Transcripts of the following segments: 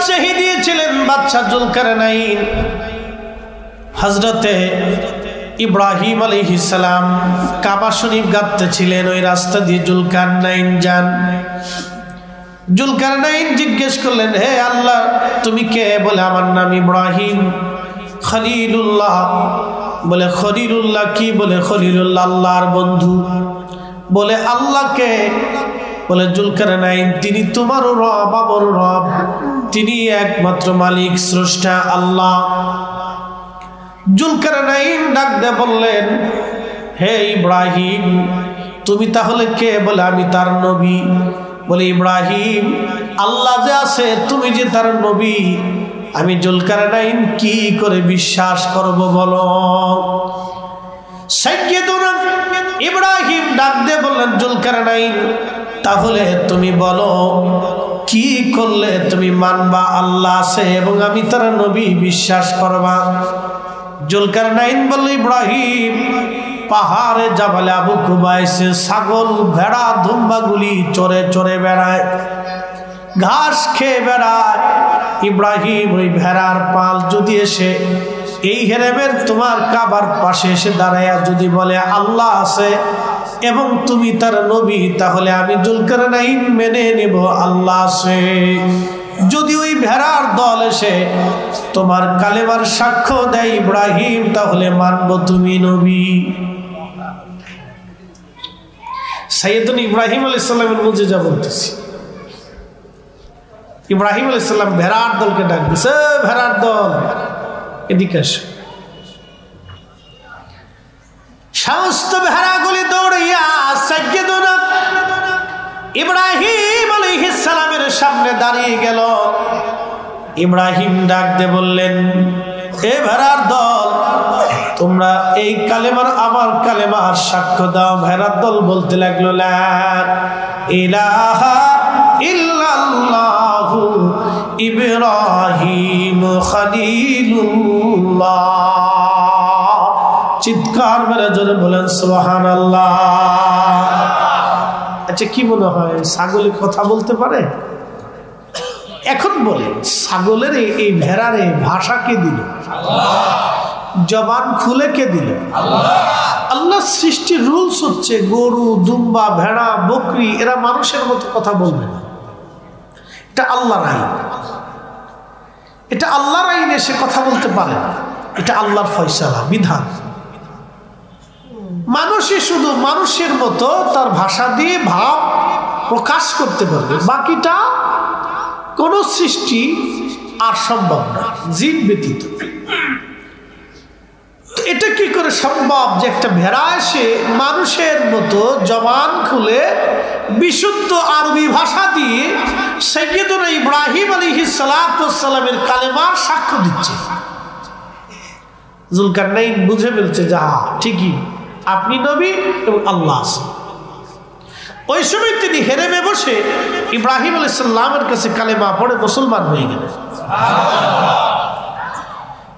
বাদশাহী দিয়েছিলেন বাদশা জুলকারনাইন। হযরতে ইব্রাহিম আলাইহিস সালাম কাবা শরীফ গাঁথতেছিলেন, ওই রাস্তা দিয়ে জুলকারনাইন যান। জুলকারনাইন জিজ্ঞেস করলেন, হে আল্লাহ তুমি কে? বলে আমার নাম ইব্রাহিম। খলিলুল্লাহ। বলে খলিলুল্লাহ কি? বলে খলিলুল্লাহ আল্লাহর বন্ধু। বলে আল্লাহকে? বলে জুলকারনাইন তিনি তোমারও রব, আমারও রব, তিনি একমাত্র মালিক স্রষ্টা আল্লাহ। জুলকারনাইন ডাক দিয়ে বললেন, হে ইব্রাহিম তুমি তাহলে কে? বলে আমি তার নবী। বলে ইব্রাহিম আল্লাহ যে আছে, তুমি যে তার নবী, আমি জুলকারনাইন কি করে বিশ্বাস করব বলো? সাইয়্যিদুনা ইব্রাহিম ডাক দিয়ে বললেন, জুলকারনাইন তাহলে তুমি বলো কি করলে তুমি মানবা আল্লাহ আছে এবং আমি তার নবী বিশ্বাস করবা? জুলকারনাইন বলল, ইব্রাহিম পাহাড়ে জাবালে আবু কুবাইসে ছাগল ভেড়া দুম্বাগুলি চরে চরে বেড়ায়, ঘাস খেয়ে বেড়ায়। ইব্রাহিম ওই ভেড়ার পাল যদি এসে এই হেরেমের তোমার কাবার পাশে এসে দাঁড়ায়া যদি বলে আল্লাহ আছে এবং তুমি তার নবী, তাহলে আমি জুলকারনাইন মেনে নেব আল্লাহ আছে। যদি ওই ভেড়ার দল এসে তোমার কালেমার সাক্ষ্য দেয় ইব্রাহিম, তাহলে মানব তুমি নবী। সাইয়েদুনা ইব্রাহিম আলাইহিস সালামের মুজিজা বলতেছি। ইব্রাহিম আলাইহিস সালাম ভেড়ার দলকে ডাক দিছে, ভেড়ার দল এদিকে আসো। সমস্ত ভেড়াগুলি দৌড়িয়া সাইয়েদুনা ইব্রাহিম আলাইহিস সালামের সামনে দাঁড়িয়ে গেল। ইব্রাহিম ডাক দিয়ে বললেন, এ ভেড়ার দল তোমরা এই কালেমার আমার কালেমার সাক্ষ্য দাও। ভেড়ার দল বলতে লাগলো, লা ইলাহা ইল্লাল্লাহু ইব্রাহিম খলিলুল্লাহ। চিৎকার মেরে জোরে বলেন সুবহানাল্লাহ। আচ্ছা কি মনে হয় ছাগলে কথা বলতে পারে? এখন বলেন ছাগলের এই ভেড়ার ভাষা কে দিল? জবান খুলে কে দিল? আল্লাহ সৃষ্টির রুলস হচ্ছে গরু দুম্বা ভেড়া বকরি এরা মানুষের মতো কথা বলবে না। এটা আল্লাহর আইন, এটা আল্লাহর আইনে সে কথা বলতে পারে না, এটা আল্লাহর ফয়সালা বিধান। মানুষই শুধু মানুষের মতো তার ভাষা দিয়ে ভাব প্রকাশ করতে পারবে, বাকিটা কোন সৃষ্টি আর সম্ভব না জিন ব্যতীত। এটা কি করে সম্ভব যে একটা ভেড়া এসে মানুষের মতো জবান খুলে বিশুদ্ধ আরবি ভাষা দিয়ে সাইয়্যিদুনা ইব্রাহিম আলাইহিস সালামের কালেমার সাক্ষ্য দিচ্ছে? জুলকারনাইন বুঝে ফেলছে যে ঠিকই আপনি নবী এবং আল্লাহ আছে। ওই সময় তিনি হেরেমে বসে ইব্রাহিম আলাইহিস সালামের কাছে কালেমা পড়ে মুসলমান হয়ে গেলেন।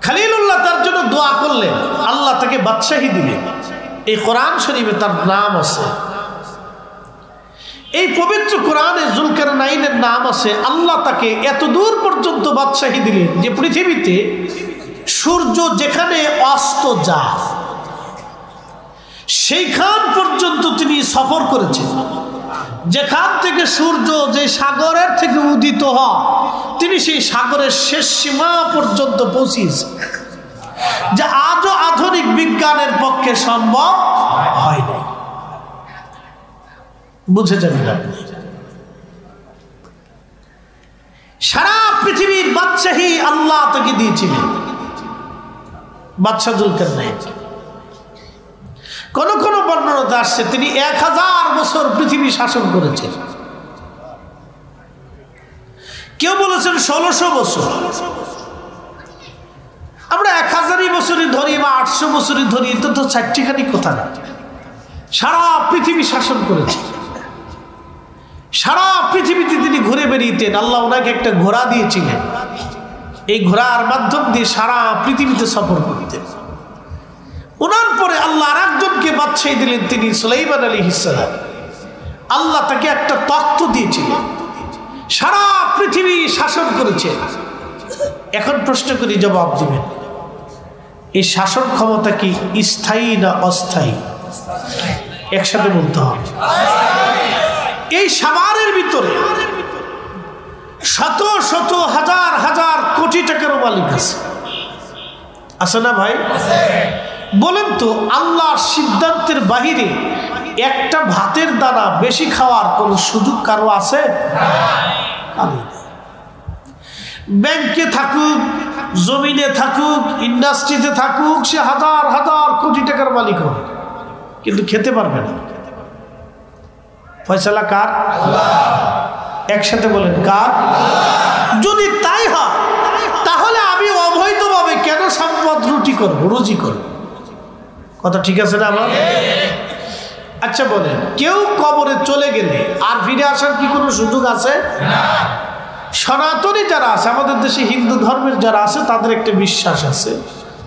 খলিলুল্লাহ তার জন্য দোয়া করলেন, আল্লাহ তাকে বাদশাহী দিলেন। এই কোরআন শরীফে তার নাম আছে, এই পবিত্র কোরআনে জুলকারনাইনের নাম আছে। আল্লাহ তাকে এত দূর পর্যন্ত বাদশাহী দিলেন যে পৃথিবীতে সূর্য যেখানে অস্ত যায় সেইখান পর্যন্ত তিনি সফর করেছেন। যেখান থেকে সূর্য যে সাগরের থেকে উদিত হয় তিনি সেই সাগরের শেষ সীমা পর্যন্ত পৌঁছিয়েছেন, যা আজও আধুনিক বিজ্ঞানের পক্ষে সম্ভব হয় না। বুঝে যাবেন আপনি। সারা পৃথিবীর বাদশাহী আল্লাহ তাকে দিয়েছিলেন, বাদশাহ জুলকারনাইন। কোন কোন বর্ণনাতে আসছে তিনি 1000 বছর পৃথিবী শাসন করেছেন, কেউ বলেছেন 1600 বছর। আমরা 1000 বছরই ধরি বা 800 বছরই ধরি, এটা তো 4টিখানি কথা না। সারা পৃথিবী শাসন করেছে, সারা পৃথিবীতে তিনি ঘুরে বেরিয়েতেন। আল্লাহ ওনাকে একটা ঘোড়া দিয়েছিলেন, এই ঘোড়ার মাধ্যম দিয়ে সারা পৃথিবীতে সফর করতেন। ওনার পরে আল্লাহ আর একজনকে বাদশাহী দিলেন, তিনি সুলাইমান আলাইহিস সালাম। আল্লাহ তাকে একটা তখ্ত দিয়েছিলেন, সারা পৃথিবী শাসন করেছে। এখন প্রশ্ন করি, জবাব দিবেন, এই শাসন ক্ষমতা কি স্থায়ী না অস্থায়ী? একসাথে বলতে হবে। এই সাভারের ভিতরে শত শত হাজার হাজার কোটি টাকারও মালিক আছে না ভাই? বলেন তো, আল্লাহর সিদ্ধান্তের বাহিরে একটা ভাতের দানা বেশি খাওয়ার কোন সুযোগ কারো আছে? ব্যাংকে থাকুক, জমিনে থাকুক, ইন্ডাস্ট্রিতে থাকুক, সে হাজার হাজার কোটি টাকার মালিক হবে, কিন্তু খেতে পারবে না। ফয়সালা কার? একসাথে বলেন, কার? যদি তাই হয়, তাহলে আমি অবৈধভাবে কেন সম্পদ রুজি করব? কথা ঠিক আছে না আমার? আচ্ছা বলেন, কেউ কবরে চলে গেলে আর ফিরে আসার কি কোনো সুযোগ আছে? সনাতনী যারা আছে, আমাদের দেশে হিন্দু ধর্মের যারা আছে, তাদের একটা বিশ্বাস আছে,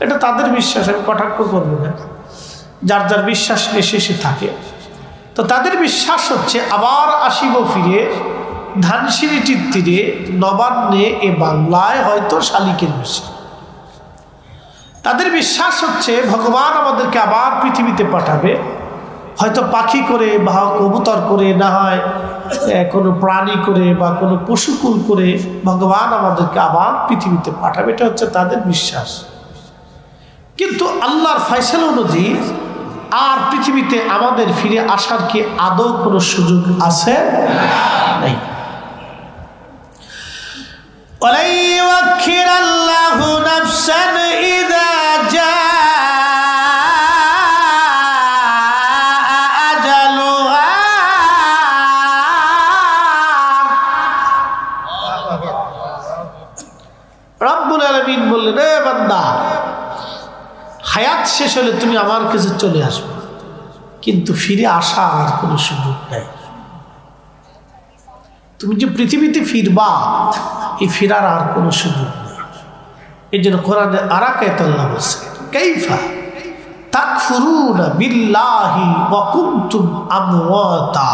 এটা তাদের বিশ্বাস, আমি কটাক্ষ করবো না, যার যার বিশ্বাস নিয়ে শেষে থাকে। তো তাদের বিশ্বাস হচ্ছে আবার আসিব ফিরে ধানসিঁড়িটির তীরে নবান্নে এ বাংলায় হয়তো শালিকের বিষয়। তাদের বিশ্বাস হচ্ছে ভগবান আমাদেরকে আবার পৃথিবীতে পাঠাবে, হয়তো পাখি করে বা কবুতর করে, না হয় কোনো প্রাণী করে বা কোনো পশুকুল করে ভগবান আমাদেরকে আবার পৃথিবীতে পাঠাবে, এটা হচ্ছে তাদের বিশ্বাস। কিন্তু আল্লাহর ফয়সালা অনুযায়ী আর পৃথিবীতে আমাদের ফিরে আসার কি আদৌ কোনো সুযোগ আছে? নাই। ওয়ালাই ইউআখিরাল্লাহু নাফসান ইযা জাআ আজালুহা। রব্বুল আলামিন বললেন, রে বান্দা, হায়াত শেষ হলে তুমি আমার কাছে চলে আসবে, কিন্তু ফিরে আসা আর কোনো সুযোগ নাই। তুমি যে পৃথিবীতে ফিরবা, এই ফিরার আর কোনো সুযোগ নেই। এই জন্য কোরআনে আরেক আয়াতে আল্লাহ বলেছে, কাইফা তাকফুরুনা বিল্লাহি ওয়া কুনতুম আমওয়াতা।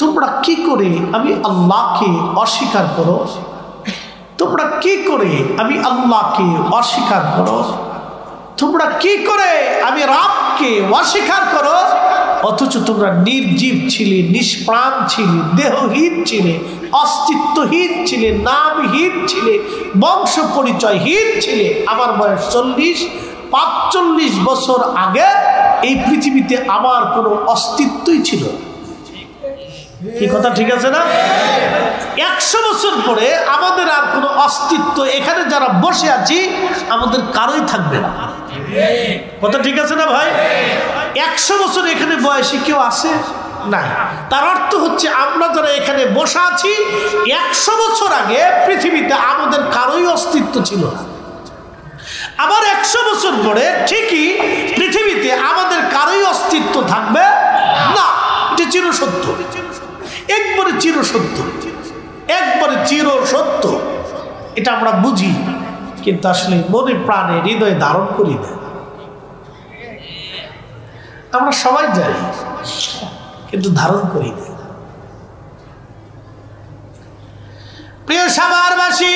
তোমরা কি করে আমি আল্লাহকে অস্বীকার করো? তোমরা কি করে আমি আল্লাহকে অস্বীকার করো? তোমরা কি করে আমি রাবকে অস্বীকার করো? অথচ তোমরা নির্জীব ছিলে, নিষ্প্রাণ ছিলে, দেহহীন ছিলে, অস্তিত্বহীন ছিলে, নামহীন ছিলে, বংশ পরিচয়হীন ছিলে। আমার বয়স 45 বছর আগে এই পৃথিবীতে আমার কোনো অস্তিত্বই ছিল। কি কথা ঠিক আছে না? 100 বছর পরে আমাদের আর কোনো অস্তিত্ব, এখানে যারা বসে আছি আমাদের কারোই থাকবে না। কথা ঠিক আছে না ভাই? 100 বছর এখানে বয়সী কেউ আছে নাই। তার অর্থ হচ্ছে আমরা যারা এখানে বসে আছি 100 বছর আগে পৃথিবীতে আমাদের কারোই অস্তিত্ব ছিল না। আবার 100 বছর পরে ঠিকই পৃথিবীতে আমাদের কারোই অস্তিত্ব থাকবে না। এটা চিরসত্য, একবারে চিরসত্য, একবারে চিরসত্য। এটা আমরা বুঝি, কিন্তু আসলে মনে প্রাণে হৃদয়ে ধারণ করি না। আমরা সবাই জানি, কিন্তু ধারণ করি না। প্রিয় সাভারবাসী,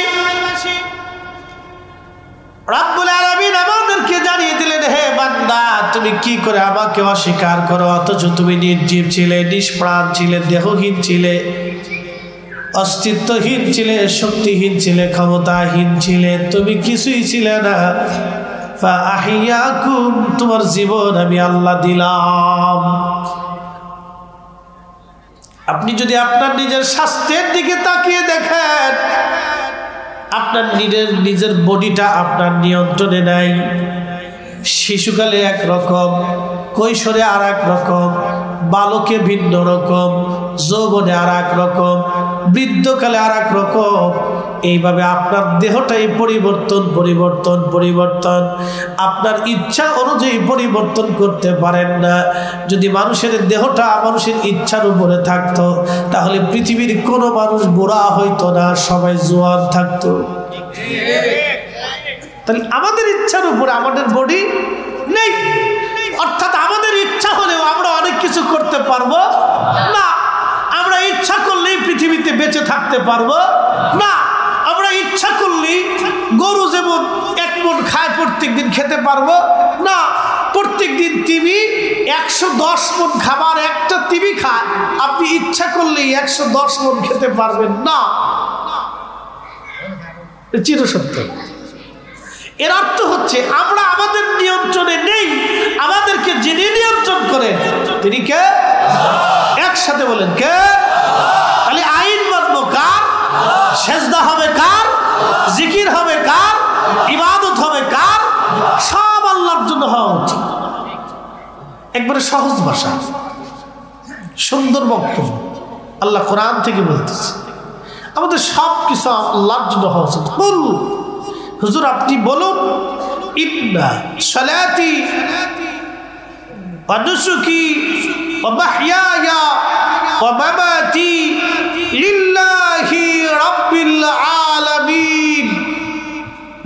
রব্বুল আলামিন আমাদেরকে জানিয়ে দিলেন, হে বান্দা, তুমি কি করে আমাকে অস্বীকার করো? অথচ তুমি নির্জীব ছিলে, নিষ্প্রাণ ছিলে, দেহহীন ছিলে, অস্তিত্বহীন ছিলে, শক্তিহীন ছিলে, ক্ষমতাহীন ছিলে, তুমি কিছুই ছিলে না। ফাআহিয়াকুম, তোমার জীবন আমি আল্লাহ দিলাম। আপনি যদি আপনার নিজের স্বাস্থ্যের দিকে তাকিয়ে দেখেন, আপনার নিজের বডিটা আপনার নিয়ন্ত্রণে নাই। শিশুকালে একরকম, কৈশোরে আর এক রকম, বালকে ভিন্ন রকম, যৌবনে আর এক রকম, বৃদ্ধকালে আর এক রকম। এইভাবে আপনার দেহটাই পরিবর্তন পরিবর্তন পরিবর্তন। আপনার ইচ্ছা অনুযায়ী পরিবর্তন করতে পারেন না। যদি মানুষের দেহটা মানুষের ইচ্ছার উপরে থাকতো, তাহলে পৃথিবীর কোনো মানুষ বুড়া হইতো না, সবাই জোয়ান থাকতো। তাহলে আমাদের ইচ্ছার উপরে আমাদের বডি নেই, অর্থাৎ আমাদের ইচ্ছা হলেও আমরা অনেক কিছু করতে পারবো না। আমরা ইচ্ছা করলেই পৃথিবীতে বেঁচে থাকতে পারবো না। আমরা ইচ্ছা করলেই গরু যেমন এক মন খায় প্রত্যেকদিন খেতে পারবো না। প্রত্যেকদিন তিমি 110 মন খাবার একটা তিমি খায়, আপনি ইচ্ছা করলেই 110 মন খেতে পারবেন না। চিরসত্য। এর অর্থ হচ্ছে আমরা আমাদের নিয়ন্ত্রণে নেই, আমাদেরকে যিনি নিয়ন্ত্রণ করেন তিনি কে? একসাথে বলেন কে? তাহলে আইন মানবো কার? সেজদা হবে কার? জিকির হবে কার? ইবাদত হবে কার? সব আল্লাহর জন্য হওয়া উচিত। একবারে সহজ ভাষা, সুন্দর বক্তব্য। আল্লাহ কোরআন থেকে বলতেছে আমাদের সব কিছু আল্লাহর জন্য হওয়া উচিত। বল হুজুর আপনি বলুন, ইন্না সালাতি ওয়া নুসুকি ওয়া মাহইয়ায়া ওয়া মামাতি লিল্লাহি রাব্বিল আলামিন।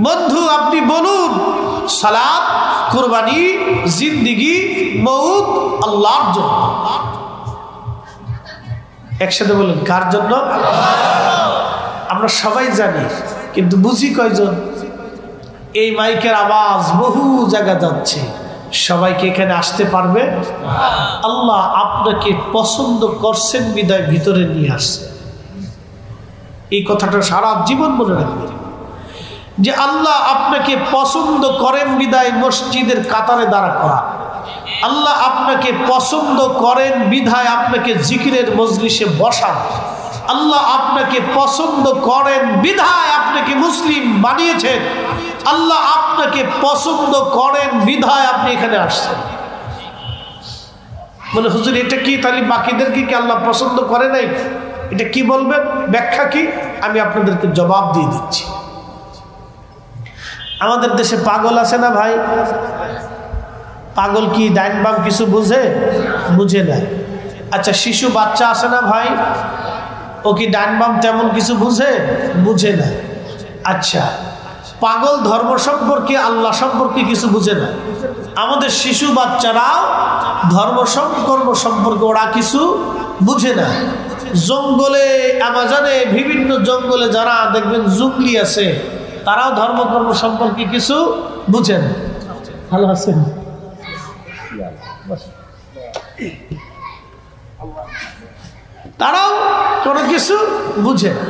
বন্ধু আপনি বলুন সালাত, কুরবানি, জিন্দেগি, মউত আল্লাহর জন্য। একসাথে বলুন কার জন্য? আমরা সবাই জানি কিন্তু বুঝি কয়জন? এই মাইকের আওয়াজ বহু জায়গা যাচ্ছে, সবাইকে এখানে আসতে পারবে? আল্লাহ আপনাকে পছন্দ করছেন বিদায় ভিতরে নিয়ে আসছে। এই কথাটা সারা জীবন মনে রাখবেন যে আল্লাহ আপনাকে পছন্দ করেন বিদায় মসজিদের কাতারে দাঁড়া করা। আল্লাহ আপনাকে পছন্দ করেন বিধায় আপনাকে জিকিরের মজলিসে বসা। আল্লাহ আপনাকে পছন্দ করেন বিধায় আপনাকে মুসলিম বানিয়েছেন। আল্লাহ আপনাকে পছন্দ করেন বিধায় আপনি এখানে আসছেন। বলে হুজুর এটা কি তাহলে বাকিদেরকে কি আল্লাহ পছন্দ করে নাই? এটা কি বলবেন? ব্যাখ্যা কি? আমি আপনাদেরকে জবাব দিয়ে দিচ্ছি। আমাদের দেশে পাগল আছে না ভাই? পাগল কি ডাইন বাম কিছু বুঝে? বুঝে না। আচ্ছা শিশু বাচ্চা আছে না ভাই, ও কি ডাইন বাম তেমন কিছু বুঝে? বুঝে না। আচ্ছা পাগল ধর্ম সম্পর্কে আল্লাহ সম্পর্কে কিছু বুঝে না। আমাদের শিশু বাচ্চারাও ধর্ম কর্ম সম্পর্কে ওরা কিছু বুঝে না। জঙ্গলে আমাজনে বিভিন্ন জঙ্গলে যারা দেখবেন জুগলি আছে তারাও ধর্মকর্ম সম্পর্কে কিছু বুঝেন। ভালো আছেন? তারাও কোনো কিছু বুঝে না।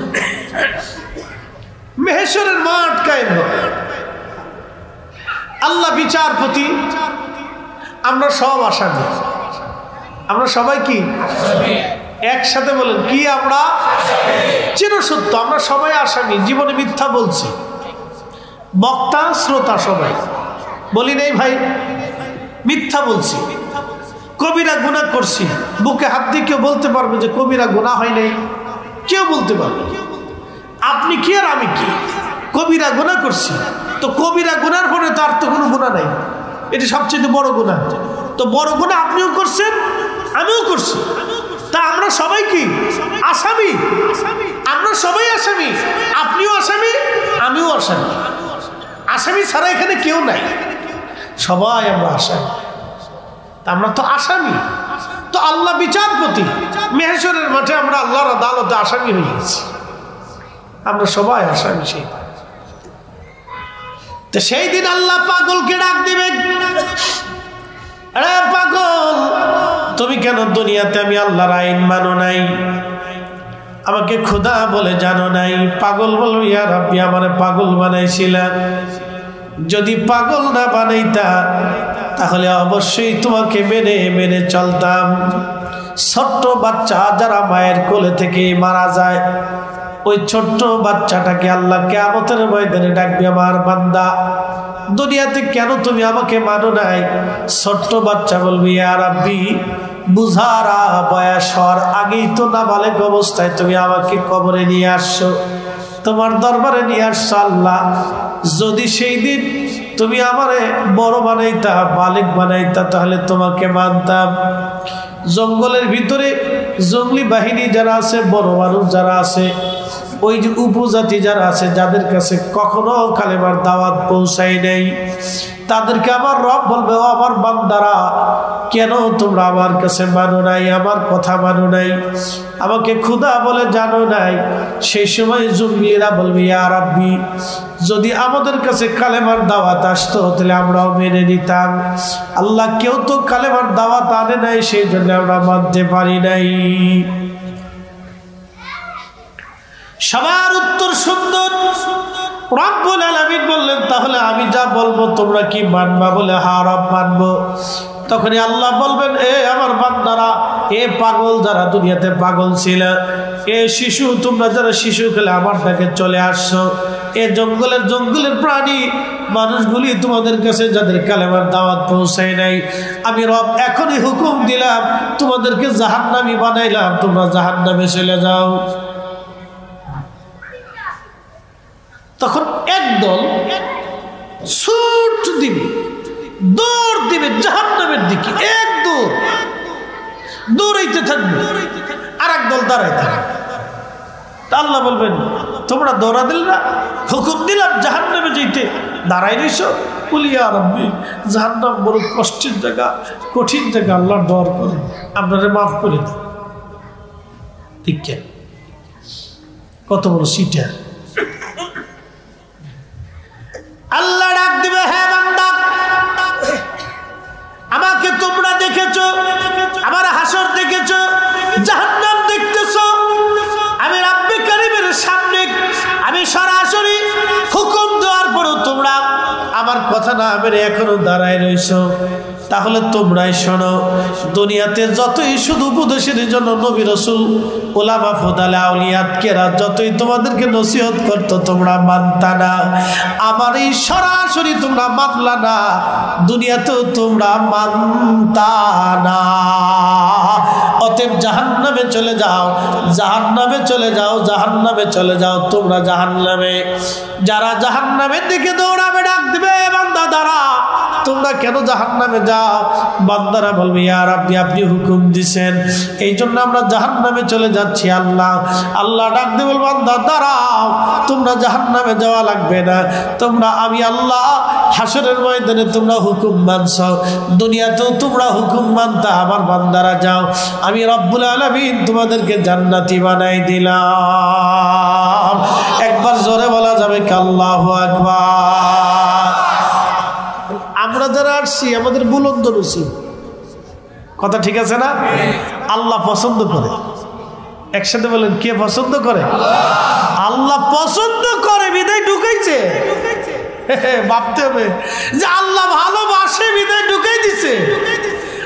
মেহেশ্বরের মাঠ কায়েম হবে, আল্লাহ বিচারপতি, আমরা সব আসামি। আমরা সবাই কি একসাথে বলেন কি? আমরা চিরসত্য, আমরা সবাই আসামি। জীবনে মিথ্যা বলছি, বক্তা শ্রোতা সবাই বলি নেই ভাই, মিথ্যা বলছি, কবিরা গুনাহ করছি। বুকে হাত দিয়ে কেউ বলতে পারবে যে কবিরা গুনাহ হয় নাই? কেউ বলতে পারবে? আপনি কি আর আমি কি? কবিরা গুনাহ করছি, তো কবিরা গুনার পরে তার তো কোনো গুনাহ নাই, এটি সবচেয়ে বড় গুনাহ। তো বড় গুনাহ আপনিও করছেন, আমিও করছি, তা আমরা সবাই কি আসামি? আমরা সবাই আসামি, আপনিও আসামি, আমিও আসামি। আসামি ছাড়া এখানে কেউ নাই, সবাই আমরা আসামি। আমরা তো আসামি, তো আল্লাহ বিচারপতি, মেহেশ্বরের মাঠে আমরা আল্লাহর আদালতে আসামি হয়ে গেছি। আমরা সবাই আসামি। সেই দিন আল্লাহ পাগলকে ডাক দিবেন, আরে পাগল তুমি কেন দুনিয়াতে আমি আল্লাহর আইন মানো নাই, আমাকে খোদা বলে জানো নাই? পাগল বলবো ইয়া রাব্বি আমারে পাগল বানাইছিলা, যদি পাগল না বানাইতা তাহলে অবশ্যই তোমাকে মেনে মেনে চলতাম। ছোট্ট বাচ্চা যারা মায়ের কোলে থেকে মারা যায়, ওই ছোট্ট বাচ্চাটাকে আল্লাহ কিয়ামতের ময়দানে ডাকবে, আমার বান্দা দুনিয়াতে কেন তুমি আমাকে মানো নাই? ছোট্ট বাচ্চা বলবি ইয়া রাব্বি বুঝারা বয়স হওয়ার আগেই তো নাবালেগ অবস্থায় তুমি আমাকে কবরে নিয়ে আসছো, তোমার দরবারে নিয়ে আসছো। আল্লাহ যদি সেই দিন তুমি আমারে বড় বানাইতা, বালেগ বানাইতা, তাহলে তোমাকে মানতাম। জঙ্গলের ভিতরে জঙ্গলি বাহিনী যারা আছে, বড় মানুষ যারা আছে, ওই যে উপজাতি যারা আছে, যাদের কাছে কখনো কালেমার দাওয়াত পৌঁছায় নাই, তাদেরকে আমার রব বলবে, ও আমার বান্দারা, কেন তোমরা আমার কাছে মানো নাই, আমার কথা মানো নাই, আমাকে খোদা বলে জানো নাই? সেই সময় জঙ্গলিরা বলবে, ইয়া রাব্বি, যদি আমাদের কাছে কালেমার দাওয়াত আসতো তাহলে আমরাও মেনে নিতাম। আল্লাহ, কেউ তো কালেমার দাওয়াত আনে নাই, সেই জন্য আমরা মানতে পারি নাই। সবার উত্তর সুন্দর। রব্বুল আলামিন বললেন, তাহলে আমি যা বলবো তোমরা কি মানবা? বলে, হ্যাঁ রব মানবো। তখনই আল্লাহ বলবেন, এ আমার বান্দারা, এ পাগল যারা দুনিয়াতে পাগল ছিল, এ শিশু, তোমরা যারা শিশু খেলে আমার ডাকে চলে আসছো, এ জঙ্গলের প্রাণী মানুষগুলি তোমাদের কাছে যাদের কালেমার দাওয়াত পৌঁছায় নাই, আমি রব এখনই হুকুম দিলাম, তোমাদেরকে জাহান্নামী বানাইলাম, তোমরা জাহান্নামে চলে যাও। তখন একদল ছুট দিবে, দৌড় দিবে জাহান্নামের দিকে, এক দৌড়, দৌড়াইতে থাকবে, আর একদল দাঁড়াই থাকবে। আল্লাহ বলবেন, তোমরা দৌড়া দিল না, হুকুম দিলাম জাহান্নামে যেতে, দাঁড়াই রইছো? বলি, ইয়া রাব্বি, জাহান্নাম বড় কষ্টের জায়গা, কঠিন জায়গা, আল্লাহ ডর করে, আপনারা মাফ করে দেন। ঠিক কত বড় সিটা। আল্লাহ ডাক দিবে, হ্যাঁ বান্দা, আমাকে তোমরা দেখেছো, আমার হাসর দেখেছো, জাহান্নাম দেখতেছো, আমি রাব্বে কারীমের সামনে আমি সরাসরি হুকুম দেওয়ার পরও তোমরা আমার কথা না মেনে এখনো দাঁড়ায় রইছো। তাহলে তোমরাই শোনো, দুনিয়াতে যতই শুধু উপদেশের জন্য নবী রাসূল, উলামা, ফুদালা, আউলিয়াত কেরাম যতই তোমাদেরকে নসিহত করতো, তোমরা মানতা না। আমার এই সরাসরি তোমরা মানলা না, দুনিয়াতেও তোমরা মানতা না। অতএব জাহান্নামে চলে যাও, জাহান্নামে চলে যাও, জাহান্নামে চলে যাও, তোমরা জাহান্নামে। যারা জাহান্নামের দিকে দৌড়াবে ডাক দিবে, বান্দা দাঁড়া, তোমরা কেন জাহান্নামে যাও? বান্দারা বলবে, ইয়া রাব্বি, আপনি হুকুম দিছেন, এই জন্য আমরা জাহান্নামে চলে যাচ্ছি। আল্লাহ ডাক দিয়ে বলবে, বান্দা দাঁড়াও, তোমরা জাহান্নামে যাওয়া লাগবে না, তোমরা আমি আল্লাহ হাসরের ময়দানে তোমরা হুকুম মানছো, দুনিয়াতেও তোমরা হুকুম মানতা, আমার বান্দারা যাও, আমি রব্বুল আলামিন তোমাদেরকে জান্নাতি বানাই দিলাম। একবার জোরে বলা যাবে কি আল্লাহু আকবার? আমরা যারা আসছি আমাদের বুলন্দ নসিব, কথা ঠিক আছে না? আল্লাহ পছন্দ করে, একসাথে বলেন, কে পছন্দ করে? আল্লাহ পছন্দ করে, বিদায় ঢুকাইছে। ভাবতে হবে যে আল্লাহ ভালোবাসে, বিদায় ঢুকাই দিছে।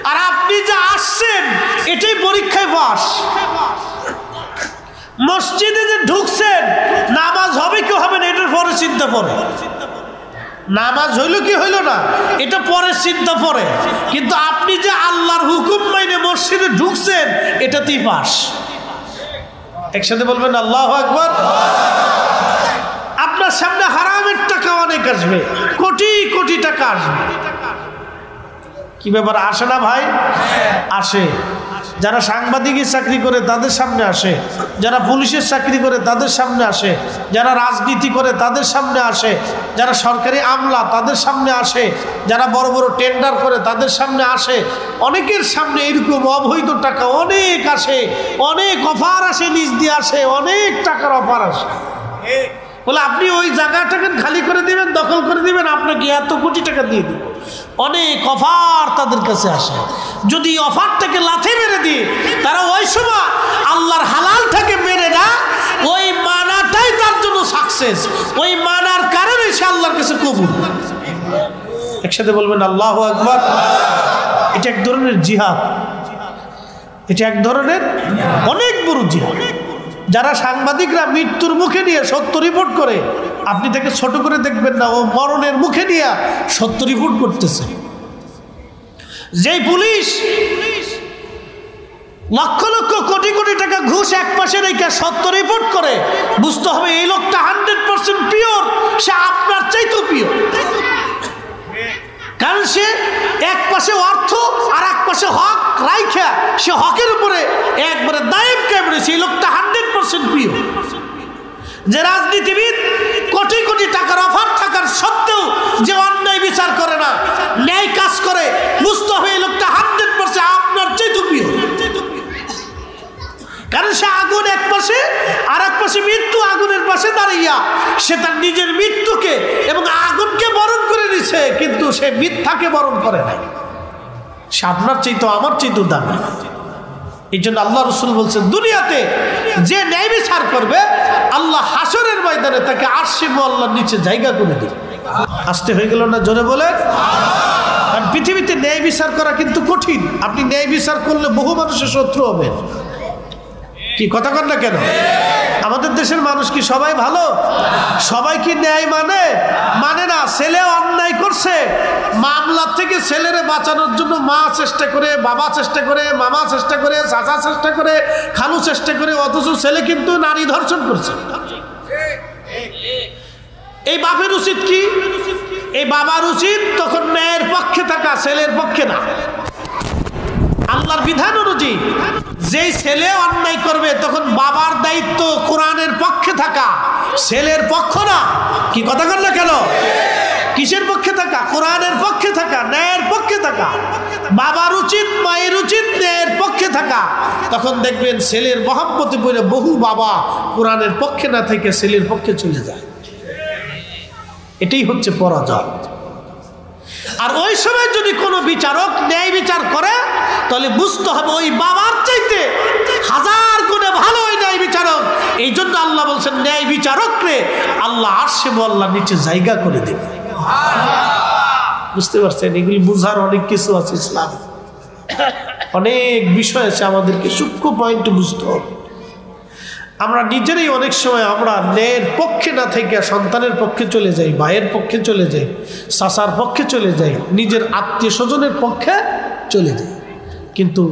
আর আপনি যে আসছেন এটাই পরীক্ষায় পাস। মসজিদে যে ঢুকছেন, নামাজ হবে কি হবে না এটার পরে চিন্তা করে, নামাজ হইল কি হইল না এটা পরে চিন্তা পরে, কিন্তু আপনি যে আল্লাহর হুকুম মাইনে মসজিদে ঢুকছেন এটাতেই পাস। একসাথে বলবেন আল্লাহু আকবার। আপনার সামনে হারামের টাকা অনেক আসবে, কোটি কোটি টাকা আসবে, কি ব্যাপার, আসে না ভাই? আসে। যারা সাংবাদিকের চাকরি করে তাদের সামনে আসে, যারা পুলিশের চাকরি করে তাদের সামনে আসে, যারা রাজনীতি করে তাদের সামনে আসে, যারা সরকারি আমলা তাদের সামনে আসে, যারা বড় বড় টেন্ডার করে তাদের সামনে আসে, অনেকের সামনে এরকম অবৈধ টাকা অনেক আসে, অনেক অফার আসে, নিজ দিয়ে আসে, অনেক টাকার অফার আসে। বলে আপনি ওই জায়গাটাকে খালি করে দিবেন, দখল করে দিবেন, আপনাকে এত কোটি টাকা দিয়ে দিব, অনেক অফার তাদের কাছে আসে। যদি অফারটাকে লাথি মেরে দিয়ে তারা ওই সময় আল্লাহর হালালটাকে মেরে না, ওই মানাটাই তার জন্য সাকসেস, ওই মানার কারণে সে আল্লাহর কাছে কবুল। একসাথে বলবেন আল্লাহু আকবার। এটা এক ধরনের জিহাদ, এটা এক ধরনের অনেক বড় জিহাদ। যারা সাংবাদিকরা মৃত্যুর মুখে নিয়ে সত্য রিপোর্ট করে, আপনি তাকে ছোট করে দেখবেন না, ও মরণের মুখে নিয়ে সত্য রিপোর্ট করতেছে। যেই পুলিশ লক্ষ লক্ষ কোটি কোটি টাকা ঘুষ এক পাশে রেখে সত্য রিপোর্ট করে, বুঝতে হবে এই লোকটা 100% পিওর, সে আপনার চাইতেও পিওর। কারণ সে এক পাশে অর্থ আর এক পাশে হক রাইখা সে হকের উপরে একবারে দায়েম কায়েম রয়েছে, এই লোকটা 100% পিওর। যে রাজনীতিবিদ কোটি কোটি টাকার অফার থাকার সত্ত্বেও যে অন্যায় বিচার করে না, ন্যায় কাজ করে, বুঝতে হবে এই লোকটা 100% আপনার চেয়ে প্রিয়। কারণ সে আগুন এক পাশে আর এক পাশে মৃত্যু আগুনের পাশে দাঁড়াইয়া সে তার নিজের মৃত্যুকে এবং আগুনকে বরণ করে নিছে, কিন্তু সে মিথ্যাকে বরণ করে নাই। সে আপনার চাইতো আমার চাইতো দামি। এই জন্য আল্লাহ রসুল বলছেন, দুনিয়াতে যে ন্যায় বিচার করবে আল্লাহ হাসরের ময়দানে তাকে আরশে মুআল্লার নিচে জায়গা করে দিবে। আসতে হয়ে গেল না? জোরে বলে। কারণ পৃথিবীতে ন্যায় বিচার করা কিন্তু কঠিন। আপনি ন্যায় বিচার করলে বহু মানুষের শত্রু হবে। কি কথা কন না কেন? আমাদের দেশের মানুষ কি সবাই ভালো? সবাই কি ন্যায় মানে না? ছেলে অন্যায় করছে, মামলা থেকে ছেলেরে বাঁচানোর জন্য মা চেষ্টা করে, বাবা চেষ্টা করে, মামা চেষ্টা করে, চাচা চেষ্টা করে, খালু চেষ্টা করে, অথচ ছেলে কিন্তু নারী ধর্ষণ করছে। এই বাপের উচিত কি? এই বাবার উচিত তখন ন্যায়ের পক্ষে থাকা, ছেলের পক্ষে না। আল্লাহর বিধান অনুযায়ী যেই ছেলে অন্যায় করবে তখন বাবার দায়িত্ব কোরআনের পক্ষে থাকা, ছেলের পক্ষ না। কি কথা বল না কেন? কিসের পক্ষে থাকা? কোরআনের পক্ষে থাকা, ন্যায়ের পক্ষে থাকা। বাবার উচিত, মায়ের উচিত ন্যায়ের পক্ষে থাকা। তখন দেখবেন ছেলের মহব্বতে পড়ে বহু বাবা কোরআনের পক্ষে না থেকে ছেলের পক্ষে চলে যায়। এটাই হচ্ছে পরাজয়। আর ওই সময় যদি কোনো বিচারক ন্যায় বিচার করে তাহলে বুঝতে হবে ওই বাবার চাইতে 1000 গুণে ভালো ওই ন্যায় বিচারক। এই জন্য আল্লাহ বলছেন, ন্যায় বিচারকরে আল্লাহ আরশে মুআল্লার নিচে জায়গা করে দেবে। বুঝতে পারছেন? এগুলি বুঝার অনেক কিছু আছে। ইসলাম অনেক বিষয় আছে, আমাদেরকে সূক্ষ্ম পয়েন্ট বুঝতে হবে। আমরা নিজেরাই অনেক সময় আমরা ন্যায়ের পক্ষে না থেকে সন্তানের পক্ষে চলে যাই, ভাইয়ের পক্ষে চলে যাই, চাচার পক্ষে চলে যাই, নিজের আত্মীয় স্বজনের পক্ষে চলে যাই। কিন্তু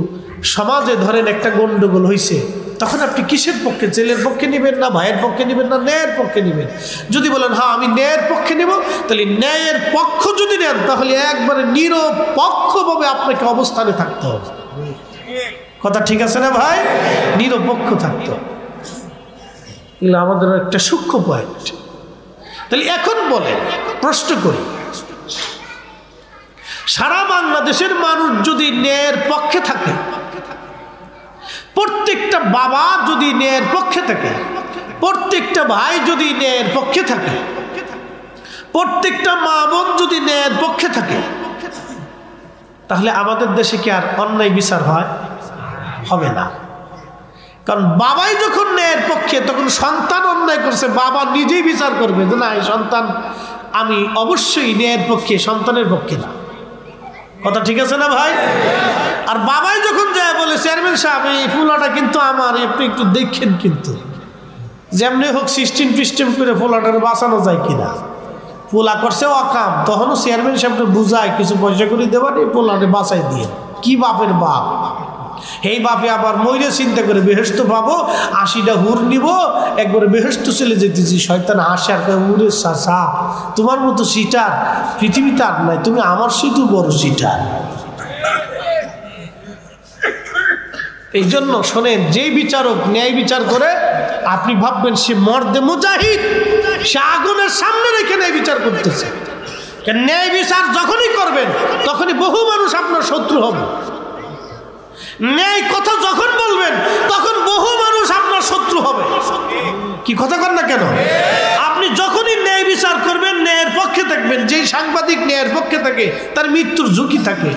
সমাজে ধরেন একটা গন্ডগোল হয়েছে, তখন আপনি কিসের পক্ষে? ছেলের পক্ষে নেবেন না ভাইয়ের পক্ষে নেবেন না ন্যায়ের পক্ষে নেবেন? যদি বলেন হ্যাঁ আমি ন্যায়ের পক্ষে নেব, তাহলে ন্যায়ের পক্ষ যদি নেন তাহলে একবারে নিরপেক্ষভাবে আপনাকে অবস্থানে থাকতে হবে। কথা ঠিক আছে না ভাই? নিরপেক্ষ থাকতে হবে। আমাদের একটা সূক্ষ্ম পয়েন্ট। তাহলে এখন বলেন, প্রশ্ন করি, সারা বাংলাদেশের মানুষ যদি ন্যায়ের পক্ষে থাকে, প্রত্যেকটা বাবা যদি ন্যায়ের পক্ষে থাকে, প্রত্যেকটা ভাই যদি ন্যায়ের পক্ষে থাকে, প্রত্যেকটা মা বোন যদি ন্যায়ের পক্ষে থাকে, তাহলে আমাদের দেশে কি আর অন্যায় বিচার হবে না? কারণ বাবাই যখন ন্যায়ের পক্ষে, তখন সন্তান অন্যায় করছে বাবা নিজেই বিচার করবে যে না এই সন্তান, আমি অবশ্যই ন্যায়ের পক্ষে, সন্তানের পক্ষে না। কথা ঠিক আছে না ভাই? আর বাবাই যখন যায় বলে চেয়ারম্যান সাহেব এই পোলাটা কিন্তু আমার, আপনি একটু দেখেন, কিন্তু যেমনি হোক সিস্টেম করে পোলাটার বাঁচানো যায় কিনা। পোলা করছে অকাম, তখনও চেয়ারম্যান সাহেবটা বুঝায় কিছু পয়সা করে দেবেন, এই পোলাটা বাঁচাই দিয়ে। কি বাপের বাপ! এই বাপে আবার মইরে চিন্তা করে বেহেশত পাবো, 80টা হুর নিব, একবারে বেহেশত চলে যেতেছি। শয়তান হাসে আর উড়ে চাচা, তোমার মতো সিটার পৃথিবীতে আর নাই, তুমি আমার শুধু বড় সিটার। এই জন্য শোনেন, যেই বিচারক ন্যায় বিচার করে আপনি ভাববেন সে মর্দে মুজাহিদ, সে আগুনের সামনে রেখে ন্যায় বিচার করতেছে। ন্যায় বিচার যখনই করবেন তখনই বহু মানুষ আপনার শত্রু হবে। ন্যায় কথা যখন বলবেন তখন বহু মানুষ আপনার শত্রু হবে। কি কথা কন না কেন? আপনি যখনই ন্যায় বিচার করবেন, ন্যায়ের পক্ষে থাকবেন। যেই সাংবাদিক ন্যায়ের পক্ষে থাকে তার মৃত্যুর ঝুঁকি থাকে,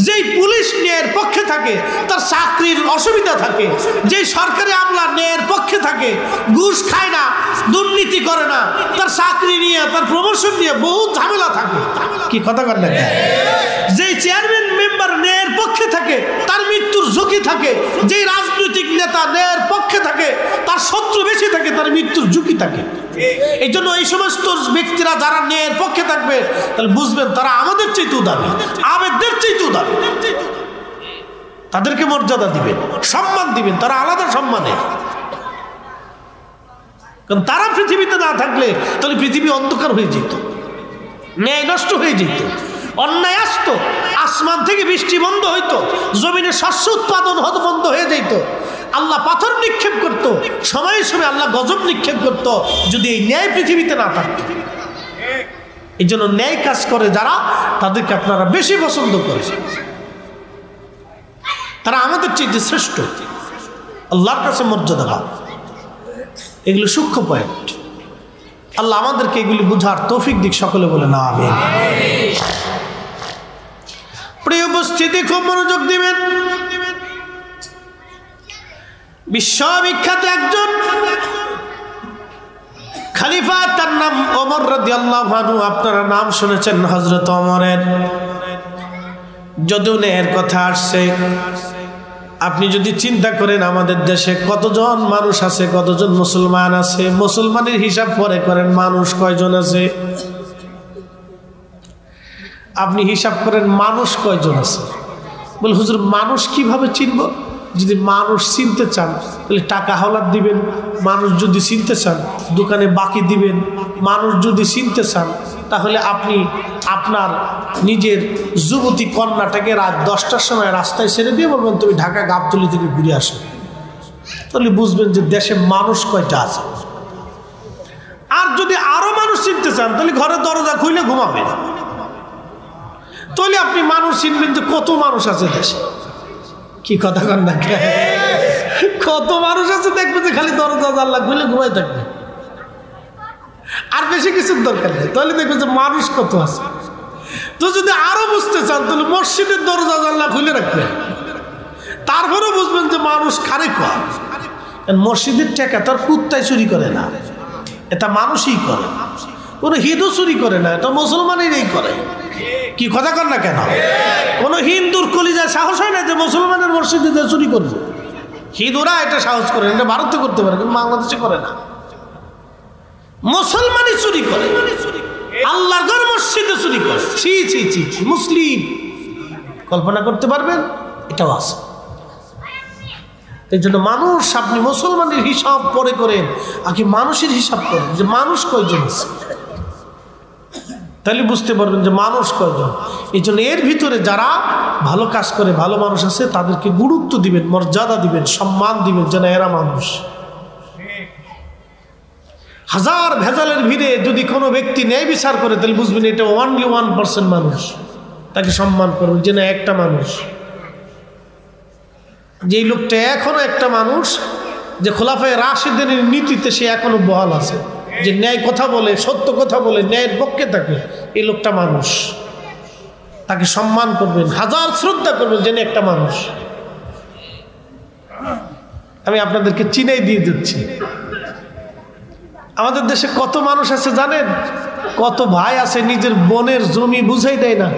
যেই পুলিশ ন্যায়ের পক্ষে থাকে তার চাকরির অসুবিধা থাকে, যেই সরকারি আমলা ন্যায়ের পক্ষে থাকে, ঘুষ খায় না, দুর্নীতি করে না, তার চাকরি নিয়ে, তার প্রমোশন নিয়ে বহু ঝামেলা থাকে। কি কথা কন না কেন? যেই চেয়ারম্যান মেম্বার ন্যায়ের পক্ষে থাকে তার মৃত্যুর ঝুঁকি থাকে, যেই রাজনৈতিক নেতা ন্যায়ের পক্ষে থাকে তার শত্রু বেশি থাকে, তার মৃত্যুর ঝুঁকি থাকে। এই জন্য এই সমস্ত ব্যক্তিরা যারা ন্যায়ের পক্ষে থাকবে তাহলে বুঝবেন তারা আমাদের চাইতেও দামি, আবেগদের চাইতেও দামি। তাদেরকে মর্যাদা দিবেন, সম্মান দিবেন, তারা আলাদা সম্মানের। কারণ তারা পৃথিবীতে না থাকলে তাহলে পৃথিবী অন্ধকার হয়ে যেত, ন্যায় নষ্ট হয়ে যেত, অন্যায় আসতো, আসমান থেকে বৃষ্টি বন্ধ হইতো, জমিনে শস্য উৎপাদন বন্ধ হয়ে যেত, আল্লাহ পাথর নিক্ষেপ করতো, সময়ে সময়ে আল্লাহ গজব নিক্ষেপ করতো, যদি এই ন্যায় পৃথিবীতে না থাকতো। এই জন্য ন্যায় কাজ করে যারা, তাদেরকে আপনারা বেশি পছন্দ করেন। তারা আমাদের চেয়ে শ্রেষ্ঠ, আল্লাহর কাছে মর্যাদাবান। এগুলো সূক্ষ্ম পয়েন্ট। আল্লাহ আমাদেরকে এগুলি বুঝার তৌফিক দিক, সকলে বলে না আমিন। প্রিয় উপস্থিতি, খুব মনোযোগ দিবেন। বিশ্ববিখ্যাত একজন খলিফা, তার নাম ওমর রাদিয়াল্লাহু আনহু। আপনারা নাম শুনেছেন হযরত ওমরের। যদিও এর কথা আসছে, আপনি যদি চিন্তা করেন আমাদের দেশে কতজন মানুষ আছে, কতজন মুসলমান আছে, মুসলমানের হিসাব পরে করেন মানুষ কয়জন আছে, আপনি হিসাব করেন মানুষ কয়জন আছে। বলে হুজুর মানুষ কিভাবে চিনব? যদি মানুষ চিনতে চান তাহলে টাকা হাওলাত দিবেন, মানুষ যদি চিনতে চান দোকানে বাকি দিবেন, মানুষ যদি চিনতে চান তাহলে আপনি আপনার নিজের যুবতী কন্যাটাকে রাত 10টার সময় রাস্তায় ছেড়ে দিয়ে বলবেন তুমি ঢাকা গাবতলী থেকে ঘুরে আসো, তাহলে বুঝবেন যে দেশে মানুষ কয়টা আছে। আর যদি আরো মানুষ চিনতে চান তাহলে ঘরের দরজা খুলে ঘুমাবেন, তাহলে আপনি মানুষ চিনবেন যে কত মানুষ আছে দেশে। কি কথা কন না, কত মানুষ আছে দেখবে যে খালি দরজা জানলা খুলে ঘুমাই থাকবে, আর বেশি কিছুর দরকার নেই, তাহলে দেখবে যে মানুষ কত আছে। তো যদি আরো বুঝতে চান তাহলে মসজিদের দরজা জানলা খুলে রাখবেন, তারপরেও বুঝবেন যে মানুষ খারে কম। মসজিদের টাকা তার কুত্তায় চুরি করে না, এটা মানুষই করে। কোনো হিন্দু চুরি করে না, এটা মুসলমানেরই করে। কি কথা কর না কেন? কোনো হিন্দুর কলিজায় সাহস হয় না যে মুসলমানের মসজিদে চুরি করবে। হিন্দুরা এটা সাহস করে, এটা ভারতে করতে পারে কিন্তু বাংলাদেশে করে না। মুসলমানই চুরি করে, আল্লাহর মসজিদে চুরি করে। ছি ছি ছি, মুসলিম কল্পনা করতে পারবেন? এটাও আছে। এই জন্য মানুষ, আপনি মুসলমানের হিসাব পরে করেন, আগে মানুষের হিসাব করেন যে মানুষ কয়জন আছে, তাহলে বুঝতে পারবেন যে মানুষ কয়জন। এই জন্য এর ভিতরে যারা ভালো কাজ করে, ভালো মানুষ আছে, তাদেরকে গুরুত্ব দিবেন, মর্যাদা দিবেন, সম্মান দিবেন, যেন এরা মানুষ। হাজার ভেজালের ভিড়ে যদি কোনো ব্যক্তি ন্যায় বিচার করে তাহলে বুঝবেন এটা অনলি 1% মানুষ, তাকে সম্মান করবেন যেন একটা মানুষ। যেই লোকটা এখনো একটা মানুষ, যে খোলাফায়ে রাশিদের নীতিতে সে এখনো বহাল আছে, যে ন্যায় কথা বলে, সত্য কথা বলে, ন্যায়ের পক্ষে থাকে, এই লোকটা মানুষ, তাকে সম্মান করবেন, হাজার শ্রদ্ধা করবেন যেন একটা মানুষ। আমি আপনাদেরকে চিনাই দিয়ে দিচ্ছি, আমাদের দেশে কত মানুষ আছে জানেন? কত ভাই আছে নিজের বোনের জমি বুঝাই দেয় না,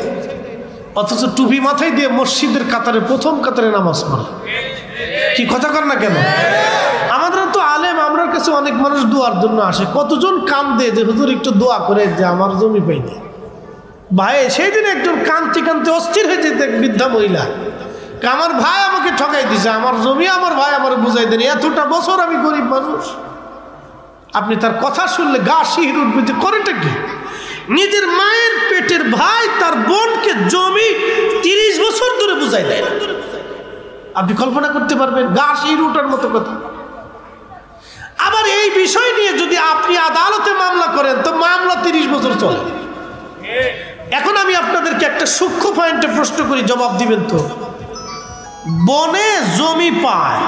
অথচ টুপি মাথায় দিয়ে মসজিদের কাতারে প্রথম কাতারে নামাজ পড়ে। কি কথা কর না কেন? আমাদের তো আলেম, আমার কাছে অনেক মানুষ দোয়ার জন্য আসে, কতজন কান্দে যে হুজুর একটু দোয়া করে যে আমার জমি পাইনি। ভাই সেই দিন একজন কাঁদতে কাঁদতে অস্থির হয়ে যেত, এক বৃদ্ধা মহিলা, আমার ভাই আমাকে ঠকাই দিছে, আমার জমি আমার ভাই আমার বুঝাই দেন, এতটা বছর আমি গরিব মানুষ। আপনি তার কথা শুনলে গা শিহর উঠবে যে করেটা কি? নিজের মায়ের পেটের ভাই তার বোনকে জমি 30 বছর ধরে বুঝাই দেয় না। আপনি কল্পনা করতে পারবেন? গা শিহর উঠার মতো কথা। আবার এই বিষয় নিয়ে যদি আপনি আদালতে মামলা করেন তো মামলা 30 বছর চলে। এখন আমি আপনাদেরকে একটা সূক্ষ্ম পয়েন্টে প্রশ্ন করি, জবাব দিবেন তো। বনে জমি পায়,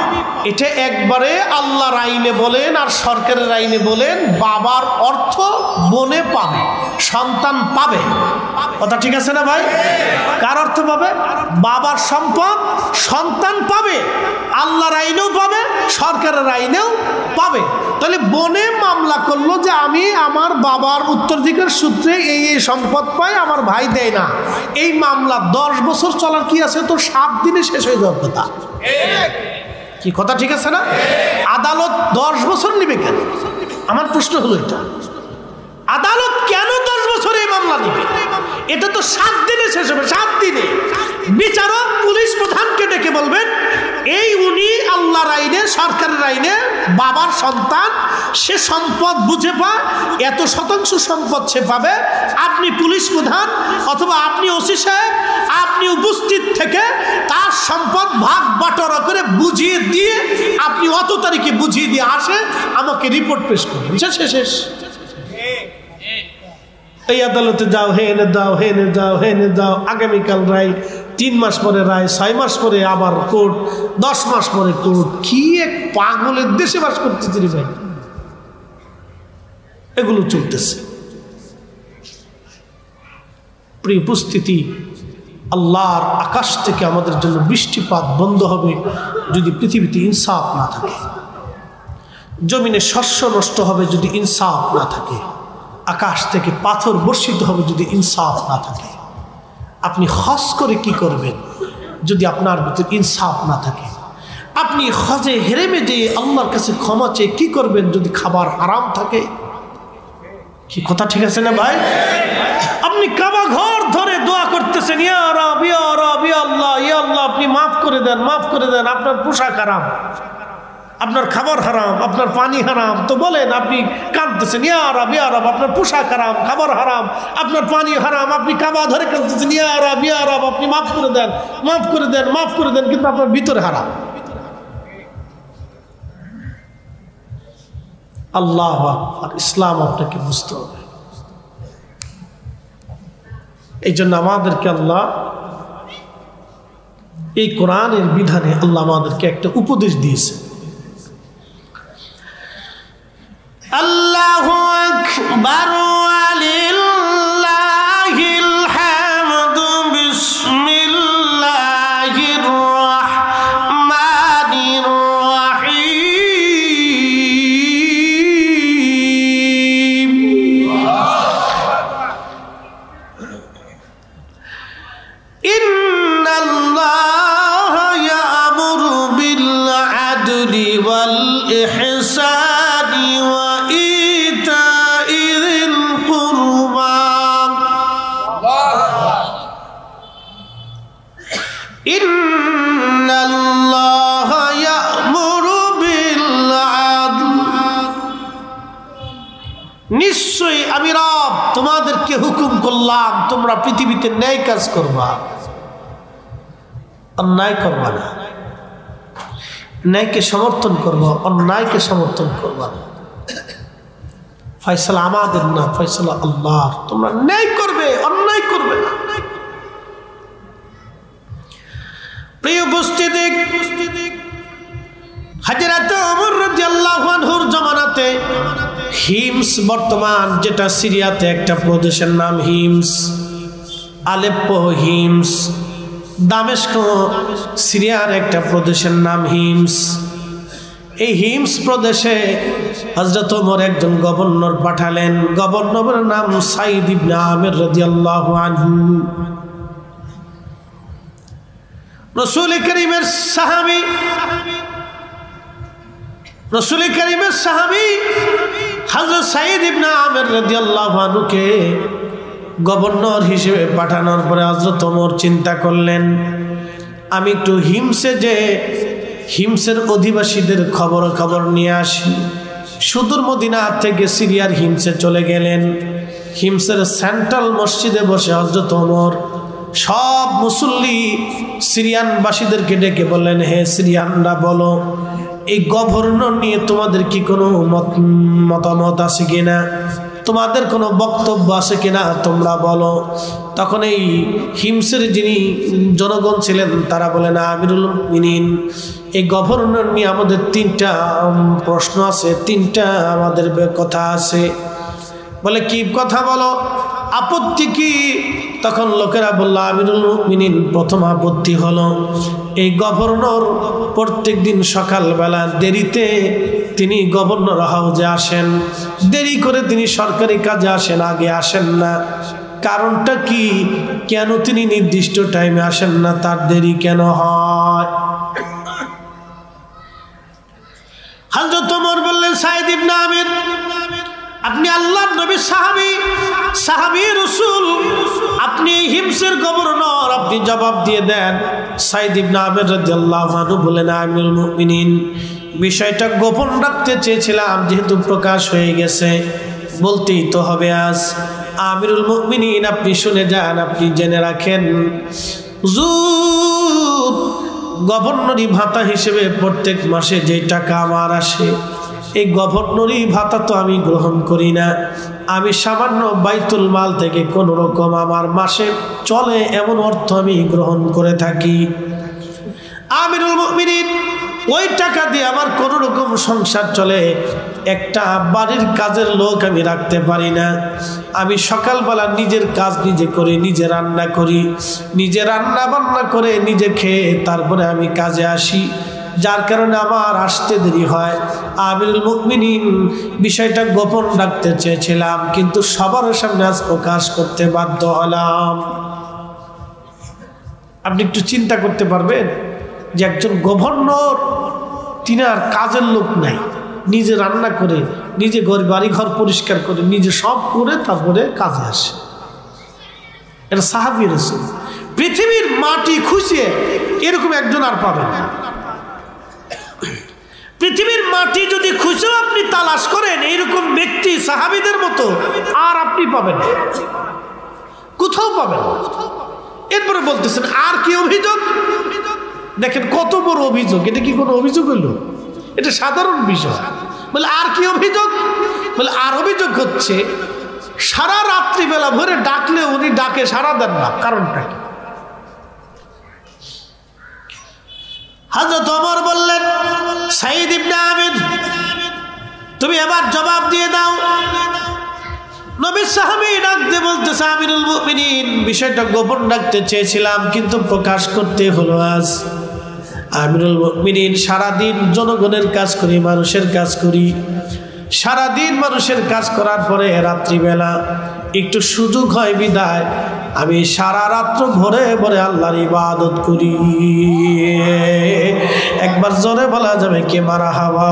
এটা একবারে আল্লাহর আইনে বলেন আর সরকারের আইনে বলেন, বাবার অর্থ বনে পাবে, সন্তান পাবে। কথা ঠিক আছে না ভাই? কার অর্থ পাবে? বাবার সম্পদ সন্তান পাবে, আল্লাহর আইনেও পাবে, সরকারের আইনেও পাবে। তাহলে বনে মামলা করলো যে আমি আমার বাবার উত্তরাধিকার সূত্রে এই এই সম্পদ পাই, আমার ভাই দেয় না। এই মামলা 10 বছর চলার কি আছে? তো 7 দিনে শেষ হয়ে যাওয়ার কথা। কি কথা ঠিক আছে না? আদালত 10 বছর নিবে কেন? আমার প্রশ্ন হলো এটা, আদালত কেন 10 বছর এই মামলা নিবে? এটা তো 7 দিনে শেষ হবে। 7 দিনে বিচারক পুলিশ প্রধানকে ডেকে বলবেন, এই উনি আল্লাহর আইনে, সরকারের আইনে বাবার সন্তান, সে সম্পদ বুঝে পায়, এত শতাংশ সম্পদ সে পাবে। আপনি পুলিশ প্রধান অথবা আপনি ওসি সাহেব, আপনি উপস্থিত থেকে তার সম্পদ ভাগ বাটোয়ারা করে বুঝিয়ে দিয়ে, আপনি অত তারিখে বুঝিয়ে দিয়ে আসে আমাকে রিপোর্ট পেশ করবেন, শেষ। এই আদালতে যাও, হেনে যাও, হেনে যাও, হেনে যাও, আগামীকাল রায়, 3 মাস পরে রায়, 6 মাস পরে আবার কোর্ট, 10 মাস পরে কোর্ট। কি এক পাগলের দেশে বাস করতেছি রে ভাই। এগুলো চলতেছে। প্রিয় উপস্থিতি, আল্লাহর আকাশ থেকে আমাদের জন্য বৃষ্টিপাত বন্ধ হবে যদি পৃথিবীতে ইনসাফ না থাকে। জমিনে শস্য নষ্ট হবে যদি ইনসাফ না থাকে। আকাশ থেকে পাথর বর্ষিত হবে যদি ইনসাফ না থাকে। আপনি হজ করে কি করবেন যদি আপনার ভিতর ইনসাফ না থাকে? আপনি হজে হেরেমে যে আল্লাহর কাছে ক্ষমা চেয়ে কি করবেন যদি খাবার হারাম থাকে? কি কথা ঠিক আছে না ভাই? আপনি কাবা ঘর ধরে দোয়া করতেছেন, ইয়া রব, ইয়া রব, ইয়া আল্লাহ, ইয়া আল্লাহ, আপনি মাফ করে দেন, মাফ করে দেন। আপনার পোশাক হারাম, আপনার খাবার হারাম, আপনার পানি হারাম, তো বলেন আপনি কাঁদতেছেন, ইয়া রব, ইয়া রব, আপনার পোশাক হারাম, খাবার হারাম, আপনার পানি হারাম, আপনি কাবা ধরে কাঁদতেছেন, ইয়া রব, ইয়া রব, আপনি মাফ করে দেন, মাফ করে দেন, মাফ করে দেন, কিন্তু আপনার ভিতরে হারাম। আল্লাহ আর ইসলাম আপনাকে বুঝতে হবে। এই জন্য আমাদেরকে আল্লাহ এই কোরআনের বিধানে আল্লাহ আমাদেরকে একটা উপদেশ দিয়েছে। আল্লাহু আকবার ওয়া লিল্লাহিল হামদু বিসমিল্লাহির রাহমানির রাহিম। ইন্নাল্লাহা ইয়া'মুরু বিল আদলি ওয়াল ইহসানি ওয়া ইতাইযিল কুরবা। ইন্নাল্লাহা ইয়া'মুরু বিল আদলি, নিশ্চয়ই আমি রব তোমাদেরকে হুকুম করলাম তোমরা পৃথিবীতে ন্যায় কাজ করবা, অন্যায় করবা না। ন্যায়কে সমর্থন করবা, অন্যায়কে সমর্থন করবা না। ফয়সালা আমাদের না, ফয়সালা আল্লাহর। তোমরা ন্যায় করবে, অন্যায় করবে না। প্রিয় উপস্থিতি, হযরত ওমর রাদিয়াল্লাহু আনহুর জামানাতে হিমস, বর্তমান যেটা সিরিয়াতে একটা প্রদেশের নাম হিমস, আলেপ্পো হিমস, দামেস্ক সিরিয়ার একটা প্রদেশের নাম হিমস। এই হিমস প্রদেশে হযরত ওমর একজন গভর্নর পাঠালেন। গভর্নরের নাম সাইদ ইবনে আমির রাদিয়াল্লাহু আনহু। রাসূল কারীমের সাহাবী, রাসূল কারীমের সাহাবী হযরত সাইদ ইবনে আমির রাদিয়াল্লাহু আনহুকে গভর্নর হিসেবে পাঠানোর পরে হযরত ওমর চিন্তা করলেন, আমি একটু হিমসে যে হিমসের অধিবাসীদের খবর নিয়ে আসি। সুদূর মদিনা থেকে সিরিয়ার হিমসে চলে গেলেন। হিমসের সেন্ট্রাল মসজিদে বসে হযরত ওমর সব মুসল্লি সিরিয়ানবাসীদেরকে ডেকে বললেন, হে সিরিয়ানরা, বলো এই গভর্নর নিয়ে তোমাদের কি কোনো মতামত আছে কিনা, তোমাদের কোনো বক্তব্য আছে কিনা, তোমরা বলো। তখন এই হিমসের যিনি জনগণ ছিলেন তারা বলেন, আমিরুল মুমিনিন, এই গভর্নর নিয়ে আমাদের 3টা প্রশ্ন আছে, 3টা আমাদের কথা আছে। বলে কি কথা, বলো, আপত্তি কি? তখন লোকেরা বলল, আমিরুল মুমিনিন, প্রথম আপত্তি হলো এই গভর্নর প্রত্যেক দিন সকালবেলা দেরিতে তিনি গভর্নর হাউজে আসেন, দেরি করে তিনি সরকারি কাজে আসেন, আগে আসেন না। কারণটা কি? কেন তিনি নির্দিষ্ট টাইমে আসেন না? তার দেরি কেন হয়? হযরত ওমর বললেন, সাইদ ইবনে আমির, আপনি আল্লাহর নবীর সাহাবী রাসূল, আপনি হিমসের গভর্নর, আপনি জবাব দিয়ে দেন। সাইদ ইবনে আমির রাদিয়াল্লাহু আনহু বলেন, আমিরুল মুমিনিন, বিষয়টা গোপন রাখতে চেয়েছিলাম, যেহেতু প্রকাশ হয়ে গেছে বলতেই তো হবে আজ। আমিরুল মুমিনিন, আপনি শুনে যান, আপনি জেনে রাখেন, হুজুর, গভর্নরি ভাতা হিসেবে প্রত্যেক মাসে যে টাকা আমার আসে, এই গভর্নরি ভাতা তো আমি গ্রহণ করি না, আমি সামান্য বাইতুল মাল থেকে কোনো রকম আমার মাসে চলে এমন অর্থ আমি গ্রহণ করে থাকি। আমিরুল মুমিনিন ওই টাকা দিয়ে আমার কোনো রকম সংসার চলে, একটা বাড়ির কাজের লোক আমি রাখতে পারি না। আমি সকালবেলা নিজের কাজ নিজে করি, নিজে রান্না করি, নিজে রান্না বান্না করে নিজে খেয়ে তারপরে আমি কাজে আসি, যার কারণে আমার আসতে দেরি হয়। আমিরুল মুমিনিন বিষয়টা গোপন রাখতে চেয়েছিলাম, কিন্তু সবার সামনে আজ প্রকাশ করতে বাধ্য হলাম। আপনি একটু চিন্তা করতে পারবেন যে একজন গভর্নর, তিনার কাজের লোক নাই, নিজে রান্না করে, নিজে বাড়ি ঘর পরিষ্কার করে, নিজে সব করে তারপরে কাজে আসে। এটা সাহাবী রাসূল। পৃথিবীর মাটি খুঁজে এরকম একজন আর পাবেন না। পৃথিবীর মাটি যদি খুঁজেও আপনি তালাশ করেন এইরকম ব্যক্তি সাহাবীদের মতো আর আপনি পাবেন না, কোথাও পাবেন না। এরপরে বলতেছেন আর কি অভিযোগ? দেখেন কত বড় অভিযোগ, এটা কি কোনো অভিযোগ হলো? এটা সাধারণ বিষয়। বলে আর কি অভিযোগ? বলে আর অভিযোগ হচ্ছে সারা রাত্রিবেলা ভরে ডাকলে উনি ডাকে সারা দেন না, কারণটা কি? হযরত ওমর বললেন, সাঈদ ইবনে আমির তুমি এবার জবাব দিয়ে দাও। নবী সাহাবী ডাকতে বলতেছে, আমিরুল মুমিনিন বিষয়টা গোপন রাখতে চেয়েছিলাম কিন্তু প্রকাশ করতে হলো আজ। আমিরুল মুমিনিন সারাদিন জনগণের কাজ করি, মানুষের কাজ করি, সারাদিন মানুষের কাজ করার পরে রাত্রিবেলা একটু সুযোগ হয় বিদায় আমি সারা রাত্র ভরে ভরে আল্লাহর ইবাদত করি। একবার জোরে বলা যাবে কে মারহাবা?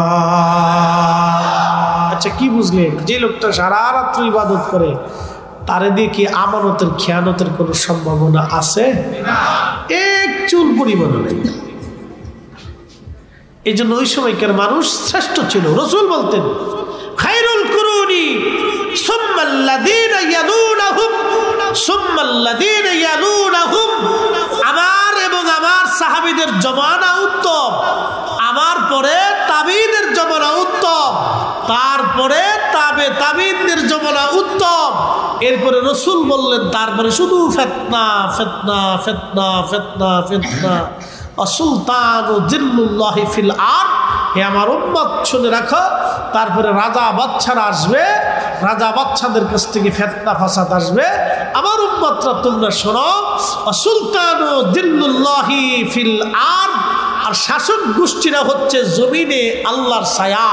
আচ্ছা কি বুঝলেন? যে লোকটা সারা রাত্র ইবাদত করে তারে দিয়ে কি আমানতের খেয়ানতের কোনো সম্ভাবনা আছে? এক চুল পরিমাণও নেই। এই জন্য ওই সময়কার মানুষ শ্রেষ্ঠ ছিল। রাসূল বলতেন, খায়রুল কুরুনি সুম্মাল্লাযীনা ইয়ালুনাহুম সুম্মাল্লাযীনা ইয়ালুনাহুম, আমার এবং আমার সাহাবীদের জমানা উত্তম, আমার পরে তাবিঈদের জমানা উত্তম, তারপরে তাবিঈদের জমানা উত্তম। এরপরে রাসূল বললেন তারপরে শুধু ফিতনা ফিতনা ফিতনা ফিতনা ফিতনা সুলতানু জিল্লুল্লাহি ফিল আরদ। হে আমার উম্মত শুনে রাখো, তারপরে রাজা বাদশারা আসবে, রাজা বাদশাদের কাছ থেকে ফিতনা ফাসাদ আসবে। আমার উম্মতরা তোমরা শোনো, সুলতানু জিল্লুল্লাহি ফিল আরদ, আর শাসক গোষ্ঠীরা হচ্ছে জমিনে আল্লাহর ছায়া।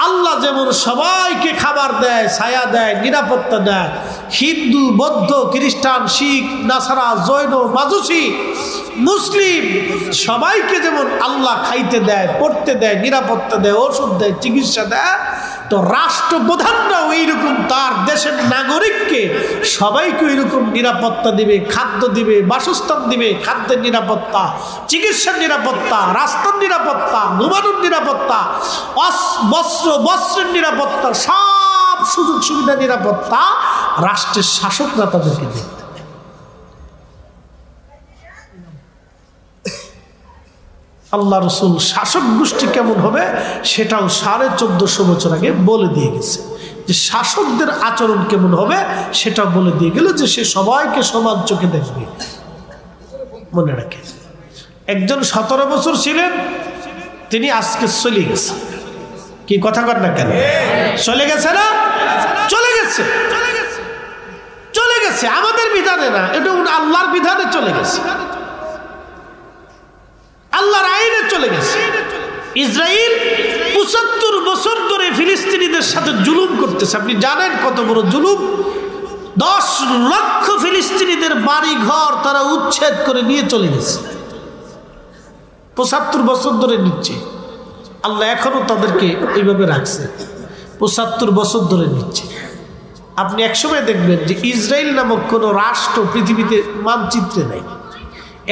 আল্লাহ যেমন সবাইকে খাবার দেয়, ছায়া দেয়, নিরাপত্তা দেয়, হিন্দু বৌদ্ধ খ্রিস্টান শিখ নাসারা জৈন মাজুসি মুসলিম সবাইকে যেমন আল্লাহ খাইতে দেয়, পড়তে দেয়, নিরাপত্তা দেয়, ওষুধ দেয়, চিকিৎসা দেয়, তো রাষ্ট্রপ্রধানরাও এইরকম তার দেশের নাগরিককে সবাইকে ওইরকম নিরাপত্তা দিবে, খাদ্য দিবে, বাসস্থান দিবে, খাদ্যের নিরাপত্তা, চিকিৎসার নিরাপত্তা, রাস্তার নিরাপত্তা, ঘুমানোর নিরাপত্তা, বস্ত্রের নিরাপত্তা, সব সুযোগ সুবিধা নিরাপত্তা রাষ্ট্রের শাসকরা তাদেরকে দেবে। আল্লাহ রসুল শাসক গোষ্ঠী কেমন হবে সেটাও 1450 বছর আগে বলে দিয়ে গেছে, যে শাসকদের আচরণ কেমন হবে সেটাও বলে দিয়ে গেল, যে সে সবাইকে সমান চোখে দেখবে। মনে রাখে, একজন 17 বছর ছিলেন, তিনি আজকে চলে গেছে। কি কথা কর না কেন? চলে গেছে না? চলে গেছে, চলে গেছে। আমাদের বিধানে না, এটা আল্লাহর বিধানে চলে গেছে, আল্লাহর আইনে চলে গেছে। ইসরায়েল 75 বছর ধরে ফিলিস্তিনিদের সাথে জুলুম করতেছে। আপনি জানেন কত বড় জুলুম? 10 লক্ষ ফিলিস্তিনিদের বাড়ি ঘর তারা উচ্ছেদ করে নিয়ে চলে গেছে। 75 বছর ধরে নিচ্ছে। আল্লাহ এখনো তাদেরকে এইভাবে রাখছে, 75 বছর ধরে নিচ্ছে। আপনি একসময় দেখবেন যে ইসরায়েল নামক কোনো রাষ্ট্র পৃথিবীতে মানচিত্রে নেই।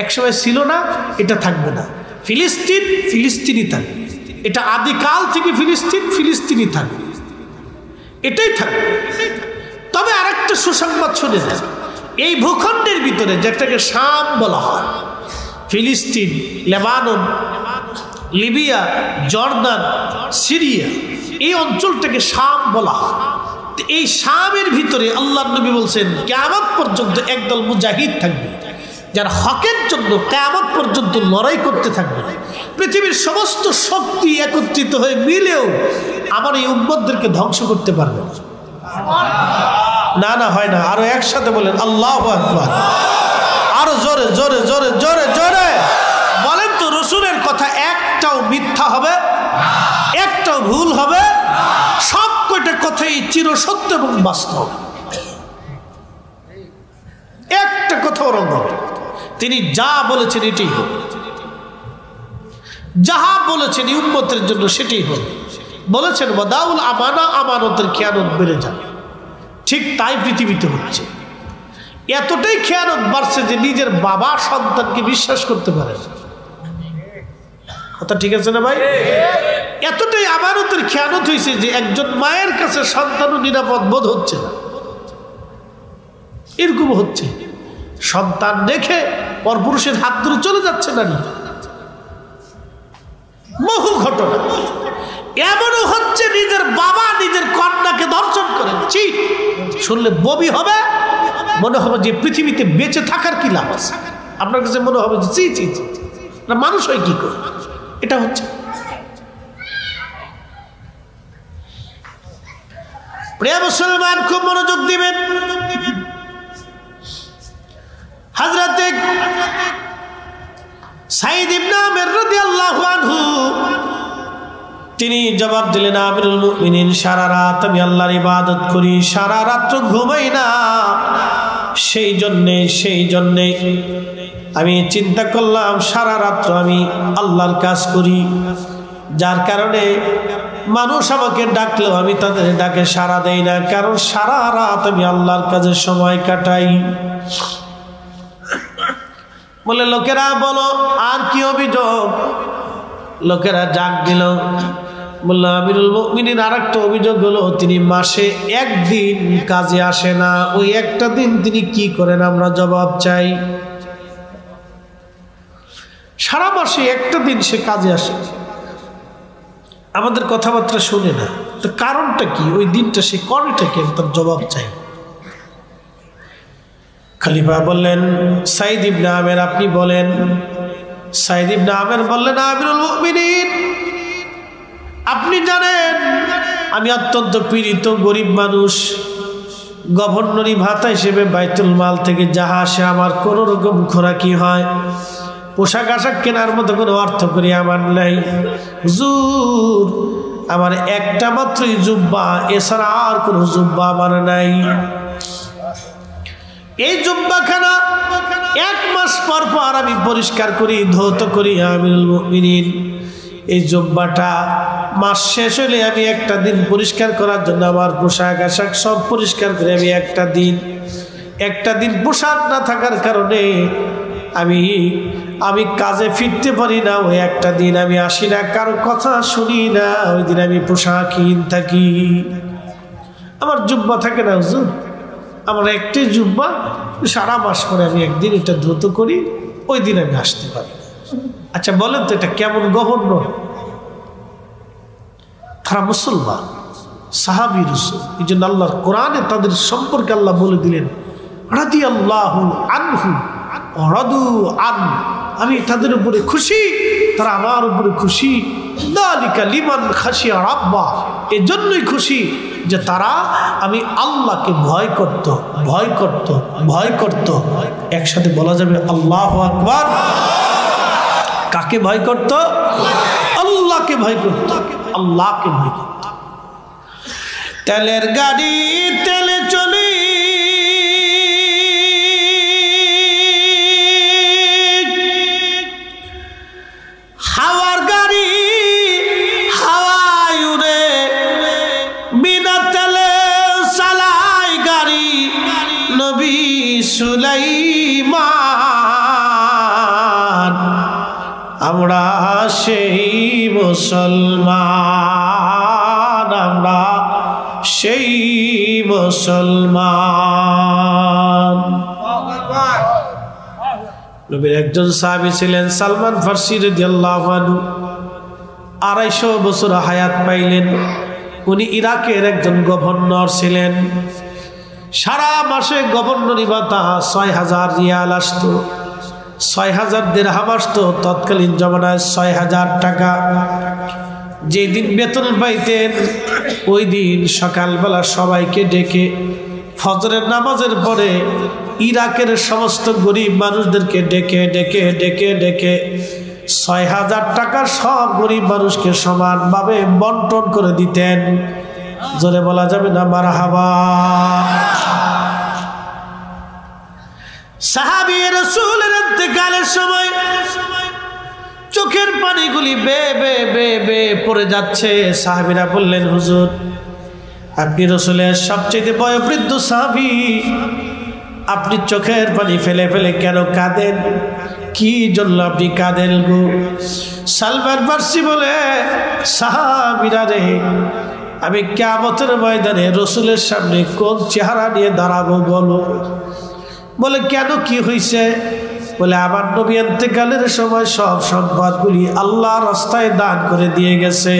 একসময় ছিল না, এটা থাকবে না। ফিলিস্তিন ফিলিস্তিনি থাকবে, এটা আদিকাল থেকে ফিলিস্তিন ফিলিস্তিনি থাকবে, এটাই থাকবে। তবে আরেকটা সুসংবাদ শুনে যান, এই ভূখণ্ডের ভিতরে যেটাকে শাম বলা হয়, ফিলিস্তিন, লেবানন, লিবিয়া, জর্দান, সিরিয়া, এই অঞ্চলটাকে শাম বলা হয়। এই শামের ভিতরে আল্লাহর নবী বলছেন কিয়ামত পর্যন্ত একদল মুজাহিদ থাকবে, যারা হকের জন্য কিয়ামত পর্যন্ত লড়াই করতে থাকবে। পৃথিবীর সমস্ত শক্তি একত্রিত হয়ে মিলেও আমার এই উম্মতদেরকে ধ্বংস করতে পারবে না। না না, হয় না। আরো একসাথে বলেন আল্লাহু আকবার। আরো জোরে জোরে জোরে জোরে জোরে বলেন তো, রসুলের কথা একটাও মিথ্যা হবে, একটাও ভুল হবে? সব কয়টা কথাই চিরসত্য এবং বাস্তব, একটা কথাও রং হবে। তিনি যা বলেছেন এটাই হবে, যাহা বলেছেন উম্মতের জন্য সেটাই হবে। বলেছেন ওয়াদাউল আমানা, আমানতের খেয়ানত বেড়ে যাবে। ঠিক তাই পৃথিবীতে হচ্ছে। এতটাই খেয়ানত বাড়ছে যে নিজের বাবা সন্তানকে বিশ্বাস করতে পারে না। কথা ঠিক আছে না ভাই? এতটাই আমানতের খেয়ানত হয়েছে যে একজন মায়ের কাছে সন্তানও নিরাপদ বোধ হচ্ছে না। এরকম হচ্ছে, সন্তান রেখে পরপুরুষের হাত ধরে চলে যাচ্ছে নারী। বহু ঘটনা এমনও হচ্ছে নিজের বাবা নিজের কন্যাকে ধর্ষণ করেন। ছি, শুনলে বমি হবে, মনে হবে যে পৃথিবীতে বেঁচে থাকার কি লাভ আছে। আপনার কাছে মনে হবে যে চি চি চি, মানুষ হয় কি করে? এটা হচ্ছে। প্রিয় মুসলমান, খুব মনোযোগ দিবেন। হযরতে সাঈদ ইবনে আমির রাদিয়াল্লাহু আনহু তিনি জবাব দিলেন, আমিরুল মুমিনিন, সারা রাত আমি আল্লাহর ইবাদত করি, সারা রাত ঘুমাই না। সেই জন্যে আমি চিন্তা করলাম সারা রাত্র আমি আল্লাহর কাজ করি, যার কারণে মানুষ আমাকে ডাকলেও আমি তাদের ডাকে সাড়া দেই না, কারণ সারা রাত আমি আল্লাহর কাজে সময় কাটাই। বলে লোকেরা বলো আর কি অভিযোগ? লোকেরা ডাক দিল, বলল আমিরুল মুমিনিন আর একটা অভিযোগ হলো তিনি মাসে একদিন কাজে আসে না। ওই একটা দিন তিনি কি করেন আমরা জবাব চাই। সারা মাসে একটা দিন সে কাজে আসে, আমাদের কথাবার্তা শুনে না। তো কারণটা কি? ওই দিনটা সে করেটা কি? তার জবাব চাই। খলিফা বললেন, সাঈদ ইবনে আমির আপনি বলেন। সাঈদ ইবনে আমির বললেন, আমিরুল মুমিনিন আপনি জানেন আমি অত্যন্ত পীড়িত গরিব মানুষ। গভর্নরি ভাতা হিসেবে বাইতুল মাল থেকে যাহা আসে আমার কোনো রকম খোরাকি হয়, পোশাক আশাক কেনার মতো কোনো অর্থ করি আমার নাই। হুজুর আমার একটা মাত্রই জুব্বা, এছাড়া আর কোনো জুব্বা আমার নাই। এই জুব্বাখানা 1 মাস পর পর আমি পরিষ্কার করি, ধৌত করি। আমিরুল মুমিনিন এই জুব্বাটা মাস শেষ হলে আমি একটা দিন পরিষ্কার করার জন্য আমার পোশাক আশাক সব পরিষ্কার করে আমি একটা দিন পোশাক না থাকার কারণে আমি কাজে ফিরতে পারি না। ওই একটা দিন আমি আসি না, কারো কথা শুনি না, ওই দিন আমি পোশাকহীন থাকি, আমার জুব্বা থাকে না। হুজুর আমার একটাই জুব্বা, সারা মাস পরে আমি একদিন এটা ধৌত করি, ওই দিন আমি আসতে পারি। আচ্ছা বলেন তো এটা কেমন গভর্নর? তারা মুসলমান, সাহাবী রাসূল। এই জন্য আল্লাহর কোরআনে তাদের সম্পর্কে আল্লাহ বলে দিলেন, রাদিয়াল্লাহু আনহু ওয়া রাদু আন, আমি তাদের উপরে খুশি, তারা আমার উপরে খুশি। যালিকা লিমান খাশিয়া রাব্বা, এজন্যই খুশি যে তারা আমি আল্লাহকে ভয় করত। একসাথে বলা যাবে আল্লাহু আকবার। কাকে ভয় করত? আল্লাহকে ভয় করত, আল্লাহকে ভয় করত। তেলের গাড়ি তেলে চলি, হাওয়ার গাড়ি হাওয়ায় উড়ে, বিনা তেলে চালায় গাড়ি নবী সুলাইমান। আমরা সেই মুসলমান, আমরা সেই মুসলমান। নবীর একজন সাহাবী ছিলেন সালমান ফারসি রাদিয়াল্লাহু আনহু। 250 বছর হায়াত পাইলেন। উনি ইরাকের একজন গভর্নর ছিলেন। সারা মাসে গভর্নরি ভাতা ৬,০০০ রিয়াল আসতো, ৬,০০০ দিরহাম আসতো, তৎকালীন জমানায় ৬,০০০ টাকা। যেদিন বেতন পাইতেন ওই দিন সকালবেলা সবাইকে ডেকে ফজরের নামাজের পরে ইরাকের সমস্ত গরিব মানুষদেরকে ডেকে ডেকে ডেকে ডেকে ৬,০০০ টাকা সব গরিব মানুষকে সমানভাবে বন্টন করে দিতেন। জোরে বলা যাবে না মারহাবা। সাহাবী রাসূলের ইন্তেকালের সময় চোখের পানিগুলি বে বে বে বে পড়ে যাচ্ছে। সাহাবীরা বললেন, হুজুর আপনি রাসূলের সবচেয়ে বয়োবৃদ্ধ সাহাবী, আপনি চোখের পানি ফেলে ফেলে কেন কাঁদেন? কি জন্য আপনি কাঁদেন গো? সালমান ফারসি বলে, সাহাবীরা রে, আমি কিয়ামতের ময়দানে রাসূলের সামনে কোন চেহারা নিয়ে দাঁড়াবো বলো? বলে কেন, কি হয়েছে? বলে আমার নবী ইন্তেকালের সময় সব সম্পদগুলি আল্লাহর রাস্তায় দান করে দিয়ে গেছে,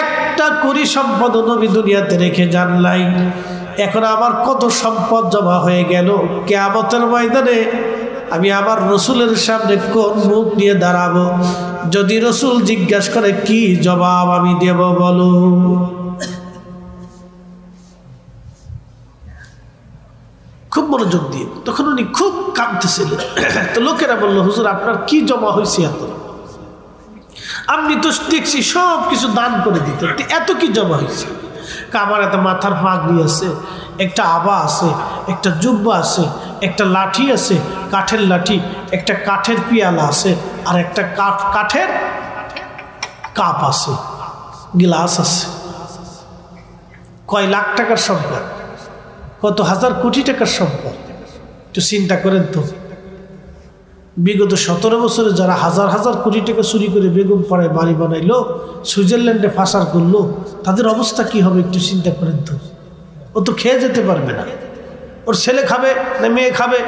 একটা কোটি সম্পদ নবী দুনিয়াতে রেখে যান নাই। এখন আমার কত সম্পদ জমা হয়ে গেল, কিয়ামতের ময়দানে আমি আমার রাসূলের সামনে কোন মুখ নিয়ে দাঁড়াবো? যদি রাসূল জিজ্ঞাসা করে কি জবাব আমি দেব বলো? খুব মনোযোগ দিয়ে, তখন উনি খুব কাঁদতেছিলেন। তো লোকেরা বললো, হুজুর আপনার কি জমা হয়েছে এত? আপনি তো দেখছি সব কিছু দান করে দিতেন, এত কি জমা হয়েছে? আমার এত মাথার পাগড়ি আছে, একটা আবা আছে, একটা জুব্বা আছে, একটা লাঠি আছে, কাঠের লাঠি, একটা কাঠের পিয়ালা আছে, আর একটা কাঠের কাপ আছে, গ্লাস আছে। কয় লাখ টাকার সম্পদ, কত হাজার কোটি টাকার সম্পদ, একটু চিন্তা করেন তো। বিগত 17 বছরে যারা হাজার হাজার কোটি টাকা চুরি করে বেগম পাড়ায় বাড়ি বানাইলো, সুইজারল্যান্ডে পাচার করলো, তাদের অবস্থা কি হবে একটু চিন্তা করেন তো। ও তো খেয়ে যেতে পারবে না, ওর ছেলে খাবে না মেয়ে খাবে,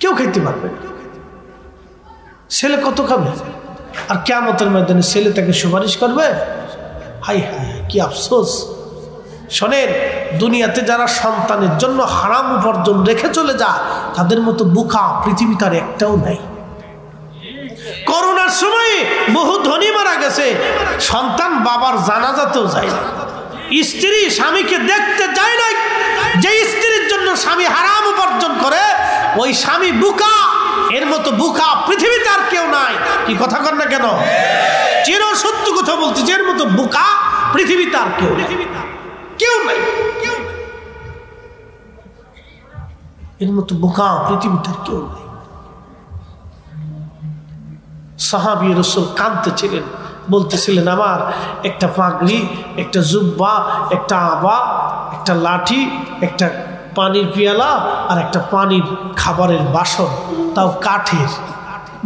কেউ খেতে পারবে না। ছেলে কত খাবে? আর কিয়ামতের ময়দানে ছেলে তাকে সুপারিশ করবে? হাই হাই কি আফসোস। শোনেন, দুনিয়াতে যারা সন্তানের জন্য হারাম উপার্জন রেখে চলে যায়, তাদের মতো বোকা পৃথিবীতে আর একটাও নাই। করোনার সময় বহু ধনী মারা গেছে, সন্তান বাবার জানাজাতেও যায় না, স্ত্রী স্বামীকে দেখতে যায় না। যে স্ত্রীর জন্য স্বামী হারাম উপার্জন করে, ওই স্বামী বোকা। এর মতো বোকা পৃথিবীতে আর কেউ নাই। কি কথা কর না কেন? চির সত্য কথা বলছি, এর মতো বোকা পৃথিবীতে আর কেউ কেউ নাই। এর মতো বোকা পৃথিবীতে আর কেউ নাই। সাহাবী রাসূল কাঁদতেছিলেন, বলতেছিলেন আমার একটা পাগড়ি, একটা জুব্বা, একটা আবা, একটা লাঠি, একটা পানির পিয়ালা, আর একটা পানির খাবারের বাসন, তাও কাঠের।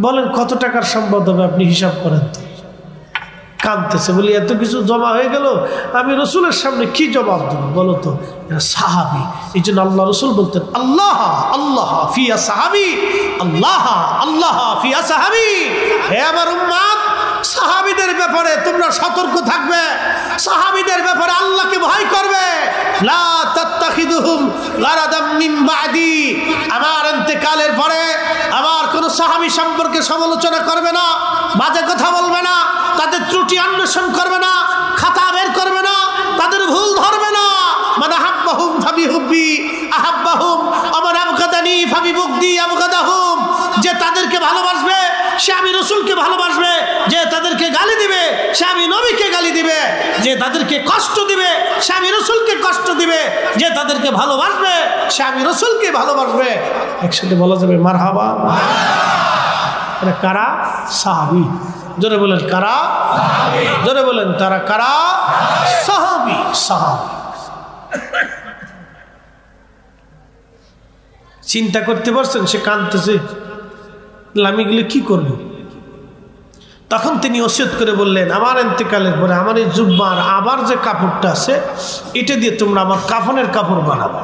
বলেন কত টাকার সম্পদ হবে আপনি হিসাব করেন তো। কাঁদতেছে, বলি এত কিছু জমা হয়ে গেল, আমি রাসূলের সামনে কি জবাব দেব বলো তো? এরা সাহাবী, এই জন্য আল্লাহ রাসূল বলতেন, আল্লাহ আল্লাহ ফিয়া সাহাবী, আল্লাহ আল্লাহ ফিয়া সাহাবী। হে আমার উম্মত, সাহাবীদের ব্যাপারে তোমরা সতর্ক থাকবে, সাহাবীদের ব্যাপারে আল্লাহকে ভয় করবে। লা তাত্তাখিদুহুম গারাদাম মিন বাদি, আমার ইন্তেকালের পরে আমার কোন সাহাবী সম্পর্কে সমালোচনা করবে না, বাজে কথা বলবে না, তাদের ত্রুটি অন্বেষণ করবে না, খাতা বের করবে না, তাদের ভুল ধরবে না। মান আহাব্বাহুম ফাবিহুব্বি আহাব্বাহুম আমান আবগাদানি ফাবিবুগদি আবগাদাহুম। যে তাদেরকে ভালোবাসবে সে আমি রাসূলকে ভালোবাসবে, যে তাদেরকে গালি দিবে সে আমি নবীকে গালি দিবে, যে তাদেরকে কষ্ট দিবে সে আমি রাসূলকে কষ্ট দিবে, যে তাদেরকে ভালোবাসবে সে আমি রাসূলকে ভালোবাসবে। একসাথে বলা যাবে মারহাবা। এটা কারা? সাহাবী। জোরে বলেন কারা? জোরে বলেন তারা কারা? সাহাবী। সাহাবী। চিন্তা করতে পারছেন? সে কাঁদতেছে, আমি গেলে কি করব? তখন তিনি ওসিয়ত করে বললেন, আমার ইন্তেকালের পরে আমার এই জুব্বার আবার যে কাপড়টা আছে, এটা দিয়ে তোমরা আমার কাফনের কাপড় বানাবা,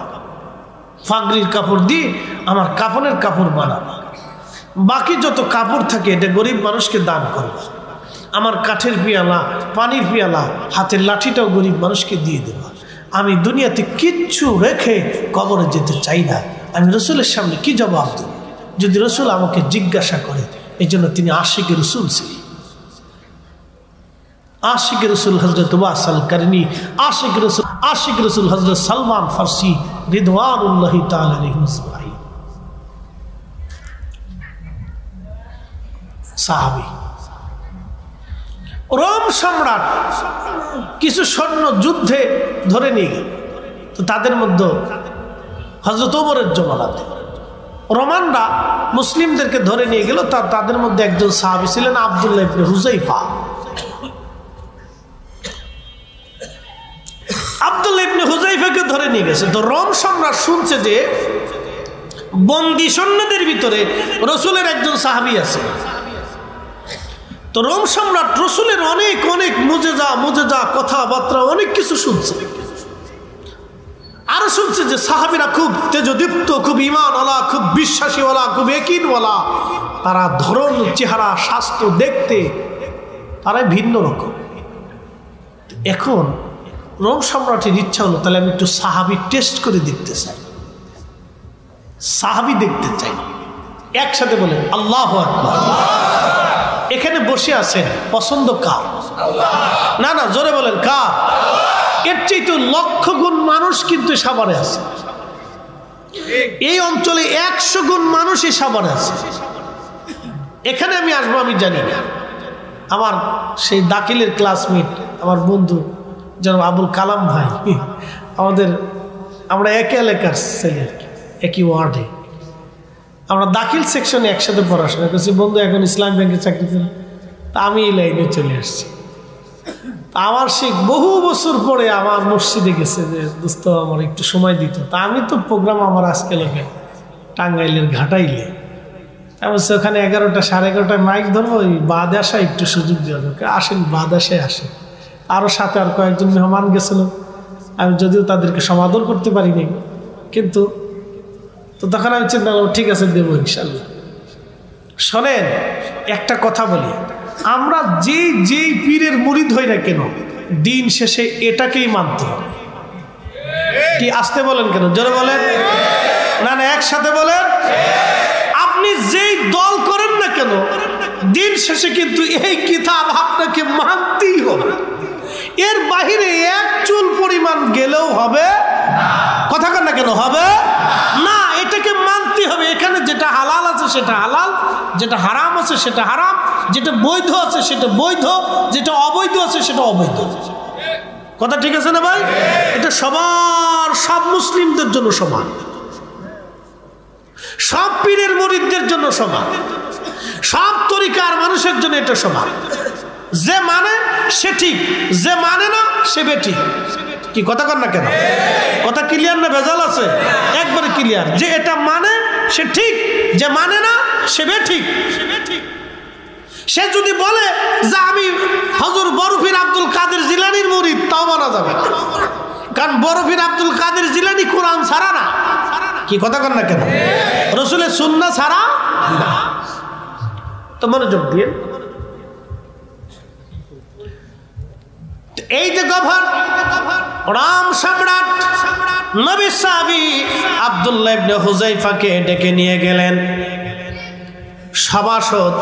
ফাগরির কাপড় দিয়ে আমার কাফনের কাপড় বানাবা। বাকি যত কাপড় থাকে এটা গরিব মানুষকে দান করবা। আমার কাঠের পিয়ালা, পানির পিয়ালা, হাতের লাঠিটাও গরিব মানুষকে দিয়ে দেবা। আমি দুনিয়াতে কিচ্ছু রেখে কবরে যেতে চাই না। আমি রসুলের সামনে কি জবাব দেব যদি রসুল আমাকে জিজ্ঞাসা করে? এই জন্য তিনি আশিকে রসুল ছিলেন। আশিক রসুল হজরত ওয়াসাল কারনি, আশিক রসুল হজরত সালমান ফারসি রিদওয়ানুল্লাহি তাআলা আলাইহিম আজমাইন। সাহাবী। রোম সম্রাট কিছু সৈন্য যুদ্ধে ধরে নিয়ে গেল। তো তাদের মধ্যে হযরত ওমরের জমানাতে রোমানরা মুসলিমদেরকে ধরে নিয়ে গেল। তাদের মধ্যে একজন সাহাবী ছিলেন আব্দুল্লাহ ইবনে হুযায়ফা। আব্দুল্লাহ ইবনে হুযায়ফাকে ধরে নিয়ে গেছে। তো রোম সম্রাট শুনছে যে বন্দী সৈন্যদের ভিতরে রসুলের একজন সাহাবী আছে। তো রোম সম্রাট রসুলের অনেক অনেক মুজেজা কথাবার্তা অনেক কিছু শুনছে। আরো শুনছে যে সাহাবীরা খুব তেজদীপ্ত, খুব ঈমানওয়ালা, খুব বিশ্বাসীওয়ালা, খুব ইয়াকিনওয়ালা। তারা ধরন, চেহারা, স্বাস্থ্য দেখতে তারাই ভিন্ন রকম। এখন রোম সম্রাটের ইচ্ছা হলো তাহলে আমি একটু সাহাবী টেস্ট করে দেখতে চাই, সাহাবী দেখতে চাই। একসাথে বলেন আল্লাহু আকবার। এখানে বসে আছেন, পছন্দ কার? না না, জোরে বলেন কার? এর চেয়ে লক্ষ গুণ মানুষ কিন্তু সাভারে আছে। এই অঞ্চলে 100 গুণ মানুষ এই সাভারে আছে। এখানে আমি আসবো আমি জানি না। আমার সেই দাখিলের ক্লাসমেট, আমার বন্ধু যেন আবুল কালাম ভাই, আমরা একই এলাকার ছেলে, একই ওয়ার্ডে। আমরা দাখিল সেকশনে একসাথে পড়াশোনা করছি। বন্ধু এখন ইসলাম ব্যাংকে চাকরি করে, তা আমি এই লাইনে চলে আসছি। আমার সে বহু বছর পরে আমার মসজিদে গেছে যে দোস্ত আমার একটু সময় দিত। তা আমি তো প্রোগ্রাম আমার আজকে লাগে টাঙ্গাইলের ঘাটাইলে, তা বলছে ওখানে 11টা 11:30 মাইক ধরবো, ওই বাদ আসা একটু সুযোগ দেওয়া দরকার, আসেন বাদ আসে আসেন। আরও সাথে আর কয়েকজন মেহমান গেছিল, আমি যদিও তাদেরকে সমাদর করতে পারিনি, কিন্তু তো তখন আমি চিন্তা করলাম ঠিক আছে দেবো ইনশাল্লাহ। শোনেন একটা কথা বলি, আমরা যেই পীরের মুরিদ হই না কেন, দিন শেষে এটাকেই মানতে হবে। কি আসতে বলেন কেন? জোরে বলেন না না, একসাথে বলেন। আপনি যেই দল করেন না কেন, দিন শেষে কিন্তু এই কিতাব আপনাকে মানতেই হবে। এর বাহিরে এক চুল পরিমাণ গেলেও হবে কথা কন না কেন? হবে না, এটাকে মানতে হবে। এখানে যেটা হালাল আছে সেটা হালাল, যেটা হারাম আছে সেটা হারাম, যেটা বৈধ আছে সেটা বৈধ, যেটা অবৈধ আছে সেটা অবৈধ। কথা ঠিক আছে না ভাই? এটা সবার, সব মুসলিমদের জন্য সমান, সব পীরের মুরিদদের জন্য সমান, সব তরিকার মানুষের জন্য এটা সমান। যে মানে সে ঠিক, যে মানে না সে বেঠিক। কি কথা কন না কেন? কথা ক্লিয়ার না ভেজাল আছে? একবারে ক্লিয়ার। যে এটা মানে সে ঠিক, যে মানে না সে বেঠিক। সে যদি বলে যে আমি হযরত বরফির আব্দুল কাদের জিলানীর মুরিদ, তাও মানা যাবে না, কারণ বরফির আব্দুল কাদের জিলানী কোরআন ছাড়া না। কি কথা কন না কেন? রাসূলের সুন্নাহ ছাড়া না। তো মনোযোগ দিয়ে, এই যে রোম সম্রাট নবী সাহাবী আব্দুল্লাহ ইবনে হুযায়ফাকে ডেকে নিয়ে গেলেন। সভাসদ,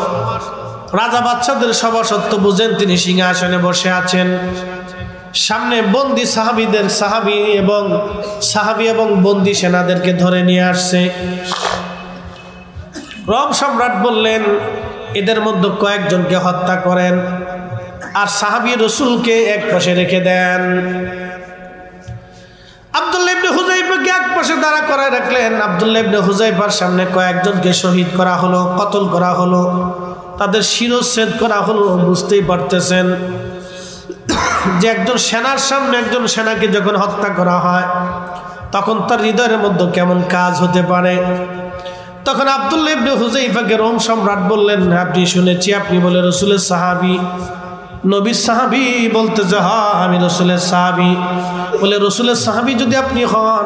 রাজা বাদশাদের সভাসদ তো বুঝেন, তিনি সিংহাসনে বসে আছেন। সামনে বন্দী সাহাবী এবং বন্দী সেনাদেরকে ধরে নিয়ে আসছে। রোম সম্রাট বললেন এদের মধ্যে কয়েকজনকে হত্যা করেন আর সাহাবী রাসূলকে এক পাশে রেখে দেন। আব্দুল্লাহ ইবনে হুযায়ফাকে এক পাশে দাঁড়া করায় রাখলেন। আব্দুল্লাহ ইবনে হুযায়ফার সামনে কয়েকজনকে শহীদ করা হলো, কতল করা হলো, তাদের শিরচ্ছেদ করা হলো। বুঝতেই পারতেছেন যে একজন সেনার সামনে একজন সেনাকে যখন হত্যা করা হয় তখন তার হৃদয়ের মধ্যে কেমন কাজ হতে পারে। তখন আব্দুল্লাহ ইবনে হুযায়ফাকে রোম সম্রাট বললেন, আপনি শুনেছি আপনি বলে রাসূলের সাহাবী, নবীর সাহাবী বলতেছে হ্যাঁ আমি রসুলের সাহাবী। বলে রসুলের সাহাবী যদি আপনি হন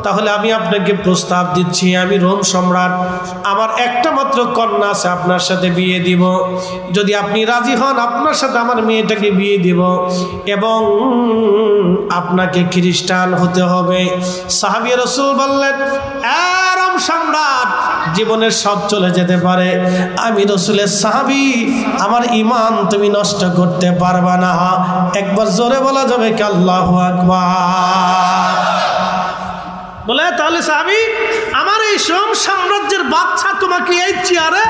তাহলে আমি আপনাকে প্রস্তাব দিচ্ছি, আমি রোম সম্রাট, আমার একটা মাত্র কন্যা আছে, আপনার সাথে বিয়ে দিব। যদি আপনি রাজি হন আপনার সাথে আমার মেয়েটাকে বিয়ে দিব এবং আপনাকে খ্রিস্টান হতে হবে। সাহাবী রসুল বললেন রোম সম্রাট, জীবনের সব চলে যেতে পারে, আমি রসুলের সাহাবী, আমার ঈমান তুমি নষ্ট করতে পারবা না। একবার জোরে বলা যাবে কি আল্লাহু আকবার? বলে তাহলে সাহাবী আমার এই রোম সাম্রাজ্যের বাদশা তোমাকে এই চেয়ারে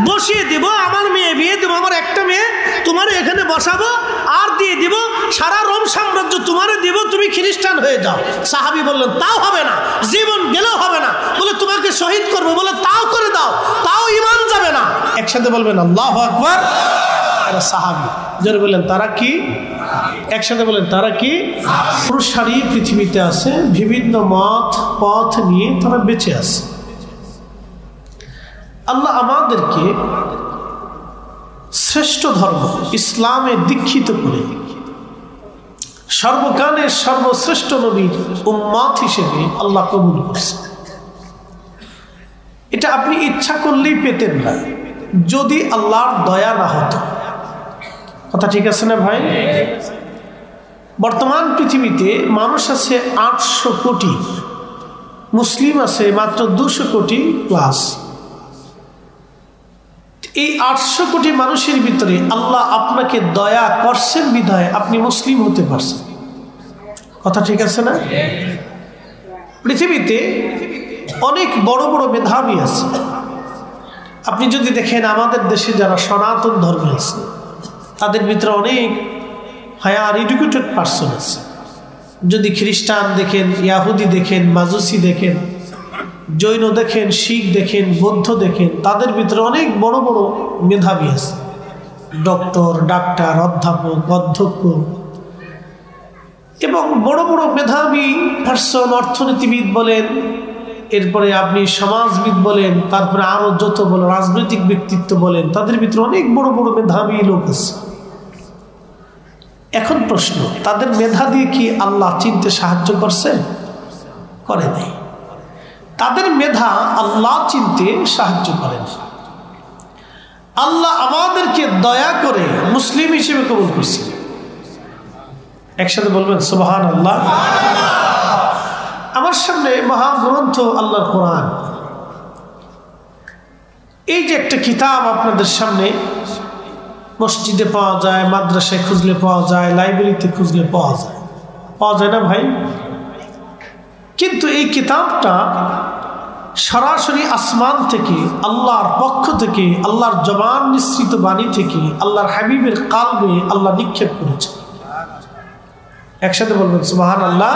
বসিয়ে দিব, আমার মেয়ে বিয়ে দেবো, আমার একটা মেয়ে তোমার এখানে বসাবো আর দিয়ে দিব, সারা রোম সাম্রাজ্য তোমারে দিব, তুমি খ্রিস্টান হয়ে যাও। সাহাবী বললেন তাও হবে না, জীবন গেলেও হবে না। বলে তোমাকে শহীদ করবো। বলে তাও করে দাও, তাও ঈমান যাবে না। একসাথে বলবেন আল্লাহু আকবার। সাহাবী যারা বললেন তারা কি? একসাথে বলেন তারা কি? পুরুষারী পৃথিবীতে আছে, বিভিন্ন মত পথ নিয়ে তারা বেঁচে আছে। আল্লাহ আমাদেরকে শ্রেষ্ঠ ধর্ম ইসলামে দীক্ষিত করে সর্বকালের সর্বশ্রেষ্ঠ নবীর উম্মত হিসেবে আল্লাহ কবুল করছে। এটা আপনি ইচ্ছা করলেই পেতেন না যদি আল্লাহর দয়া না হতো। কথা ঠিক আছে না ভাই? বর্তমান পৃথিবীতে মানুষ আছে 800 কোটি, মুসলিম আছে মাত্র 200 কোটি প্লাস। এই 800 কোটি মানুষের ভিতরে আল্লাহ আপনাকে দয়া করছেন বিধায় আপনি মুসলিম হতে পারছেন। কথা ঠিক আছে না? পৃথিবীতে অনেক বড় বড় মেধাবী আছে। আপনি যদি দেখেন আমাদের দেশে যারা সনাতন ধর্মে আছে তাদের ভিতরে অনেক হায়ার এডুকেটেড পার্সন আছে। যদি খ্রিস্টান দেখেন, ইয়াহুদি দেখেন, মাজুসি দেখেন, জৈন দেখেন, শিখ দেখেন, বৌদ্ধ দেখেন, তাদের ভিতরে অনেক বড় বড় মেধাবী আছে। ডক্টর, ডাক্তার, অধ্যাপক, অধ্যক্ষ এবং বড় বড় মেধাবী পার্সন, অর্থনীতিবিদ বলেন, এরপরে আপনি সমাজবিদ বলেন, তারপরে আরো যত বড় রাজনৈতিক ব্যক্তিত্ব বলেন, তাদের ভিতরে অনেক বড় বড় মেধাবী লোক আছে। এখন প্রশ্ন, তাদের মেধা দিয়ে কি আল্লাহ চিনতে সাহায্য করছে? করে নাই। তাদের মেধা আল্লাহ চিনতে সাহায্য করেন। আল্লাহ আমাদেরকে দয়া করে মুসলিম হিসেবে কবুল করছে। একসাথে বলবেন সুবহানাল্লাহ। আমার সামনে মহাগ্রন্থ আল্লাহর কোরআন, এই যে একটা কিতাব আপনাদের সামনে মসজিদে পাওয়া যায়, মাদ্রাসায় খুঁজলে পাওয়া যায়, লাইব্রেরিতে খুঁজলে পাওয়া যায় না ভাই? কিন্তু এই কিতাবটা সরাসরি আসমান থেকে, আল্লাহর পক্ষ থেকে, আল্লাহর জবান নিঃসৃত বাণী থেকে, আল্লাহর হাবিবের কালবে আল্লাহ নিক্ষেপ করেছে। একসাথে বলবেন সুবহানাল্লাহ।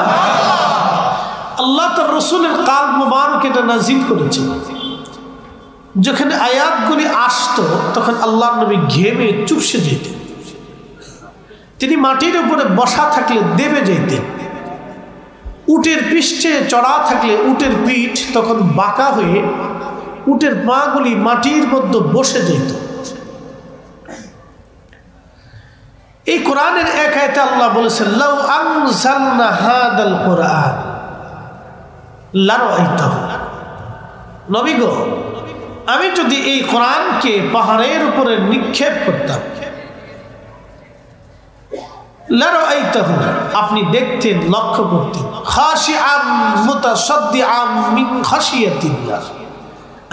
আল্লাহ তার রসুলের কালব মুবারক এটা নাজিল করেছে। যখন আয়াতগুলি আসতো তখন আল্লাহ নবী ঘেমে চুপসে যেতেন। তিনি মাটির উপরে বসা থাকলে দেবে যেতেন। উটের পৃষ্ঠে চড়া থাকলে উটের পিঠ তখন বাঁকা হয়ে উটের পাগুলি মাটির মধ্যে বসে যেত। এই কোরআনের এক আয়াতে আল্লাহ বলেছেন, লাউ আনজালনা হাদাল কোরআন লারাআইতাহু। নবী গো, আমি যদি এই কোরআনকে পাহাড়ের উপরে নিক্ষেপ করতাম, লারাআইতাহু, আপনি দেখতেন, লক্ষ্য করতেন, খাশিআন মুতাসাদ্দিআন মিন খাশিয়াতিল্লাহ,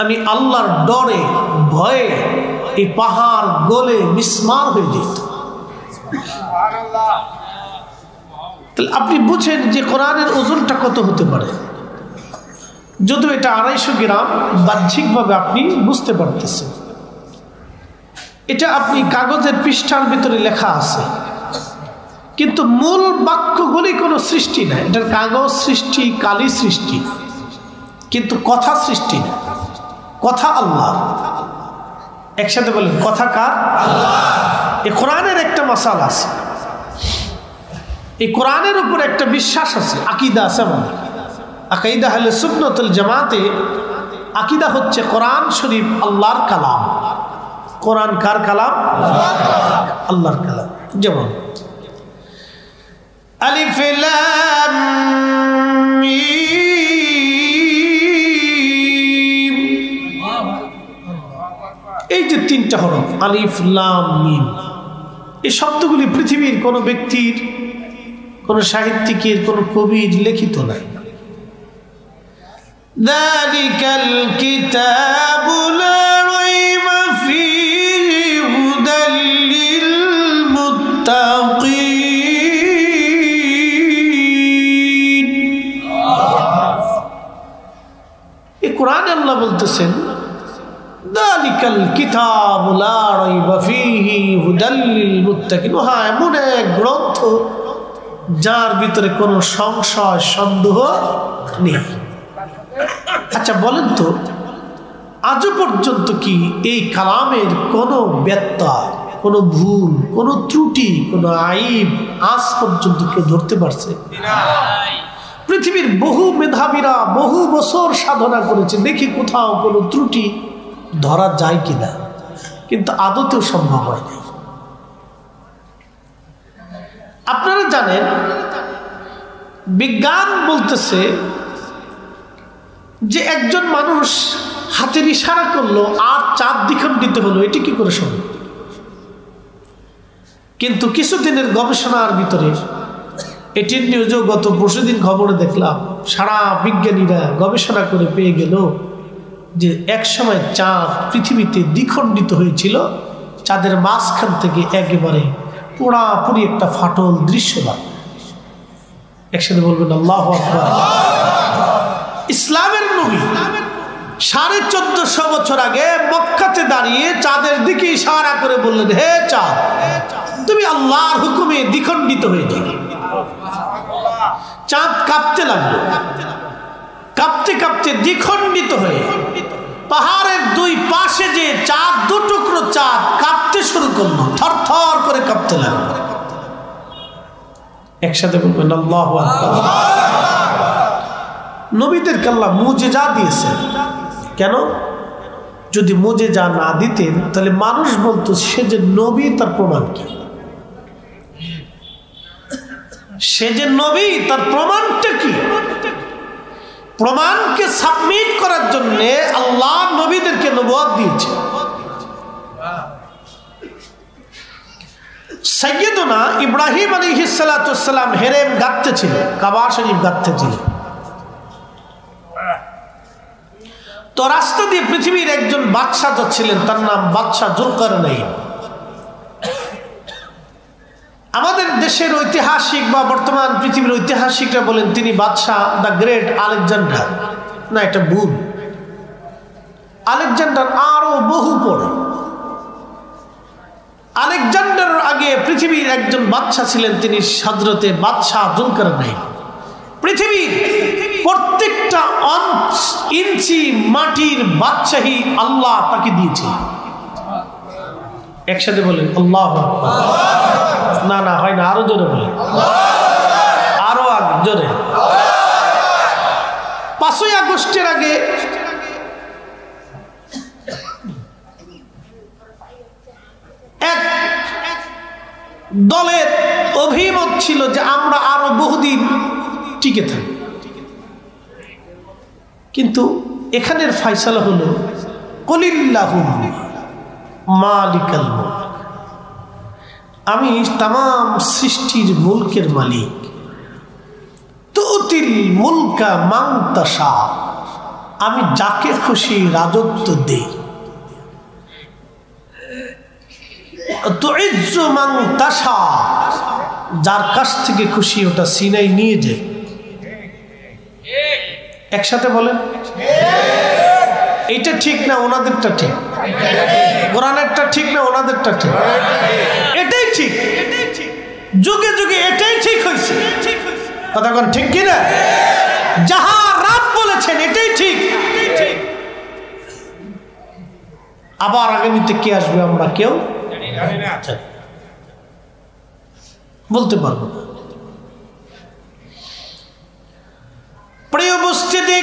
আমি আল্লাহর ডরে ভয়ে এই পাহাড় গলে মিসমার হয়ে যেত। তাহলে আপনি বুঝেন যে কোরআনের ওজনটা কত হতে পারে। যদিও এটা 250 গ্রাম, বাহ্যিকভাবে আপনি বুঝতে পারতেছেন। এটা আপনি কাগজের পৃষ্ঠার ভিতরে লেখা আছে, কিন্তু মূল বাক্যগুলি কোনো সৃষ্টি না। এটার কাগজ সৃষ্টি, কালি সৃষ্টি, কিন্তু কথা সৃষ্টি না। কথা আল্লাহ। একসাথে বলেন, কথা কার? আল্লাহ। এই কোরআনের একটা মাসালা আছে, এই কোরআনের উপর একটা বিশ্বাস আছে, আকীদা আছে। আমাদের আকীদা আহলে সুন্নাত ওয়াল জামাতে আকীদা হচ্ছে কোরআন শরীফ আল্লাহর কালাম। কোরআন কার কালাম? আল্লাহর কালাম। যেমন আলিফ লাম মিম, এই যে তিনটা হরফ আলিফ লাম মিম, এই শব্দগুলি পৃথিবীর কোনো ব্যক্তির, কোনো সাহিত্যিকের, কোনো কবির লিখিত নাই। যালিকাল কিতাবু লা রাইবা ফীহি হুদাল লিল মুত্তাকিন। এই কোরআনে আল্লাহ বলতেছেন যালিকাল কিতাবু লা রাইবা ফীহি হুদাল লিল মুত্তাকিন, হ্যাঁ এমন এক গ্রন্থ যার ভিতরে কোনো সংশয় সন্দেহ নেই। আচ্ছা বলেন তো, আজও পর্যন্ত কি এই কালামের কোনো ব্যত্যয়, কোনো ভুল, কোনো ত্রুটি, কোনো আইব আজ পর্যন্ত কেউ ধরতে পারছে? পৃথিবীর বহু মেধাবীরা বহু বছর সাধনা করেছে, দেখি কোথাও কোনো ত্রুটি ধরা যায় কিনা, কিন্তু আদতেও সম্ভব হয় না। আপনারা জানেন বিজ্ঞান বলতেছে যে একজন মানুষ হাতের ইশারা করলো আর চাঁদ দ্বিখণ্ডিত হলো, এটি কি করে সম্ভব? কিন্তু কিছুদিনের গবেষণার ভিতরে এটির নিউজও গত পরশুদিন খবরে দেখলাম, সারা বিজ্ঞানীরা গবেষণা করে পেয়ে গেল যে একসময় চাঁদ পৃথিবীতে দ্বিখণ্ডিত হয়েছিল, চাঁদের মাঝখান থেকে একেবারে পুরাপুরি একটা ফাটল দৃশ্যমান। একসাথে বলবেন আল্লাহু আকবার। ইসলামের নবী 1450 বছর আগে মক্কাতে দাঁড়িয়ে চাঁদের দিকে ইশারা করে বললেন, হে চাঁদ তুমি আল্লাহর হুকুমে দ্বিখণ্ডিত হয়ে যাও। চাঁদ কাঁপতে লাগলো, কাঁপতে কাঁপতে দ্বিখণ্ডিত হয়ে পাহাড়ের দুই পাশে যে চাঁদ, দুটুকরো চাঁদ কাঁপতে শুরু করলো, থরথর করে কাঁপতে লাগলো। একসাথে বলবেন আল্লাহু আকবার। নবীদেরকে আল্লাহ মুজিজা দিয়েছেন, কেন? যদি মুজিজা না দিতেন তাহলে মানুষ বলতো সে যে নবী, তার প্রমাণ কি? সে যে নবী তার প্রমাণটা কি? প্রমাণকে সাবমিট করার জন্য আল্লাহ নবীদেরকে নবুয়ত দিয়েছে। সাইয়্যিদুনা ইব্রাহিম আলাইহিস সালাতু ওয়াস সালাম হেরেম গাঁথতে ছিল, কাবা শরীফ গাঁথতে ছিল। তো রাস্তা দিয়ে পৃথিবীর একজন বাদশা যাচ্ছিলেন, তার নাম বাদশা জুলকারনাইন। আমাদের দেশের ঐতিহাসিক বা বর্তমান পৃথিবীর ঐতিহাসিকরা বলেন তিনি বাদশা দ্য গ্রেট আলেকজান্ডার। না, এটা ভুল। আলেকজান্ডার আরো বহু পরে। আলেকজান্ডারের আগে পৃথিবীর একজন বাদশা ছিলেন, তিনি হযরতে বাদশা জুলকারনাইন। পৃথিবীর প্রত্যেকটা ইঞ্চি মাটির বাদশাহী আল্লাহ তাকে দিয়েছিলেন। একসাথে বলেন আল্লাহু আকবার। না না হয় না, আরো জোরে বলেন, আরো আগে জোরে। 5ই আগস্টের আগে এক দলের অভিমত ছিল যে আমরা আরো বহুদিন টিকে থাকি, কিন্তু এখানের ফয়সালা হলো কুলিল্লাহুম্মা মালিকাল মুলক, আমি তামাম সৃষ্টির মুলকের মালিক। তুতিল মুলকা মান তাশা, আমি যাকে খুশি রাজত্ব দেই। তুইজ্জু মান তাশা, যার কাছ থেকে খুশি ওটা সিনাই নিয়ে যায়। একসাথে বলেন এইটা ঠিক না ওনাদেরটা ঠিক? কোরআনেরটা ঠিক না ওনাদেরটা ঠিক? এটাই ঠিক, যুগে যুগে এটাই ঠিক হয়েছে। কথা কোন ঠিক কিনা? যাহা রাব বলেছেন এটাই ঠিক। আবার আগামীতে কে আসবে আমরা কেউ বলতে পারবো না। প্রিয় উপস্থিতি,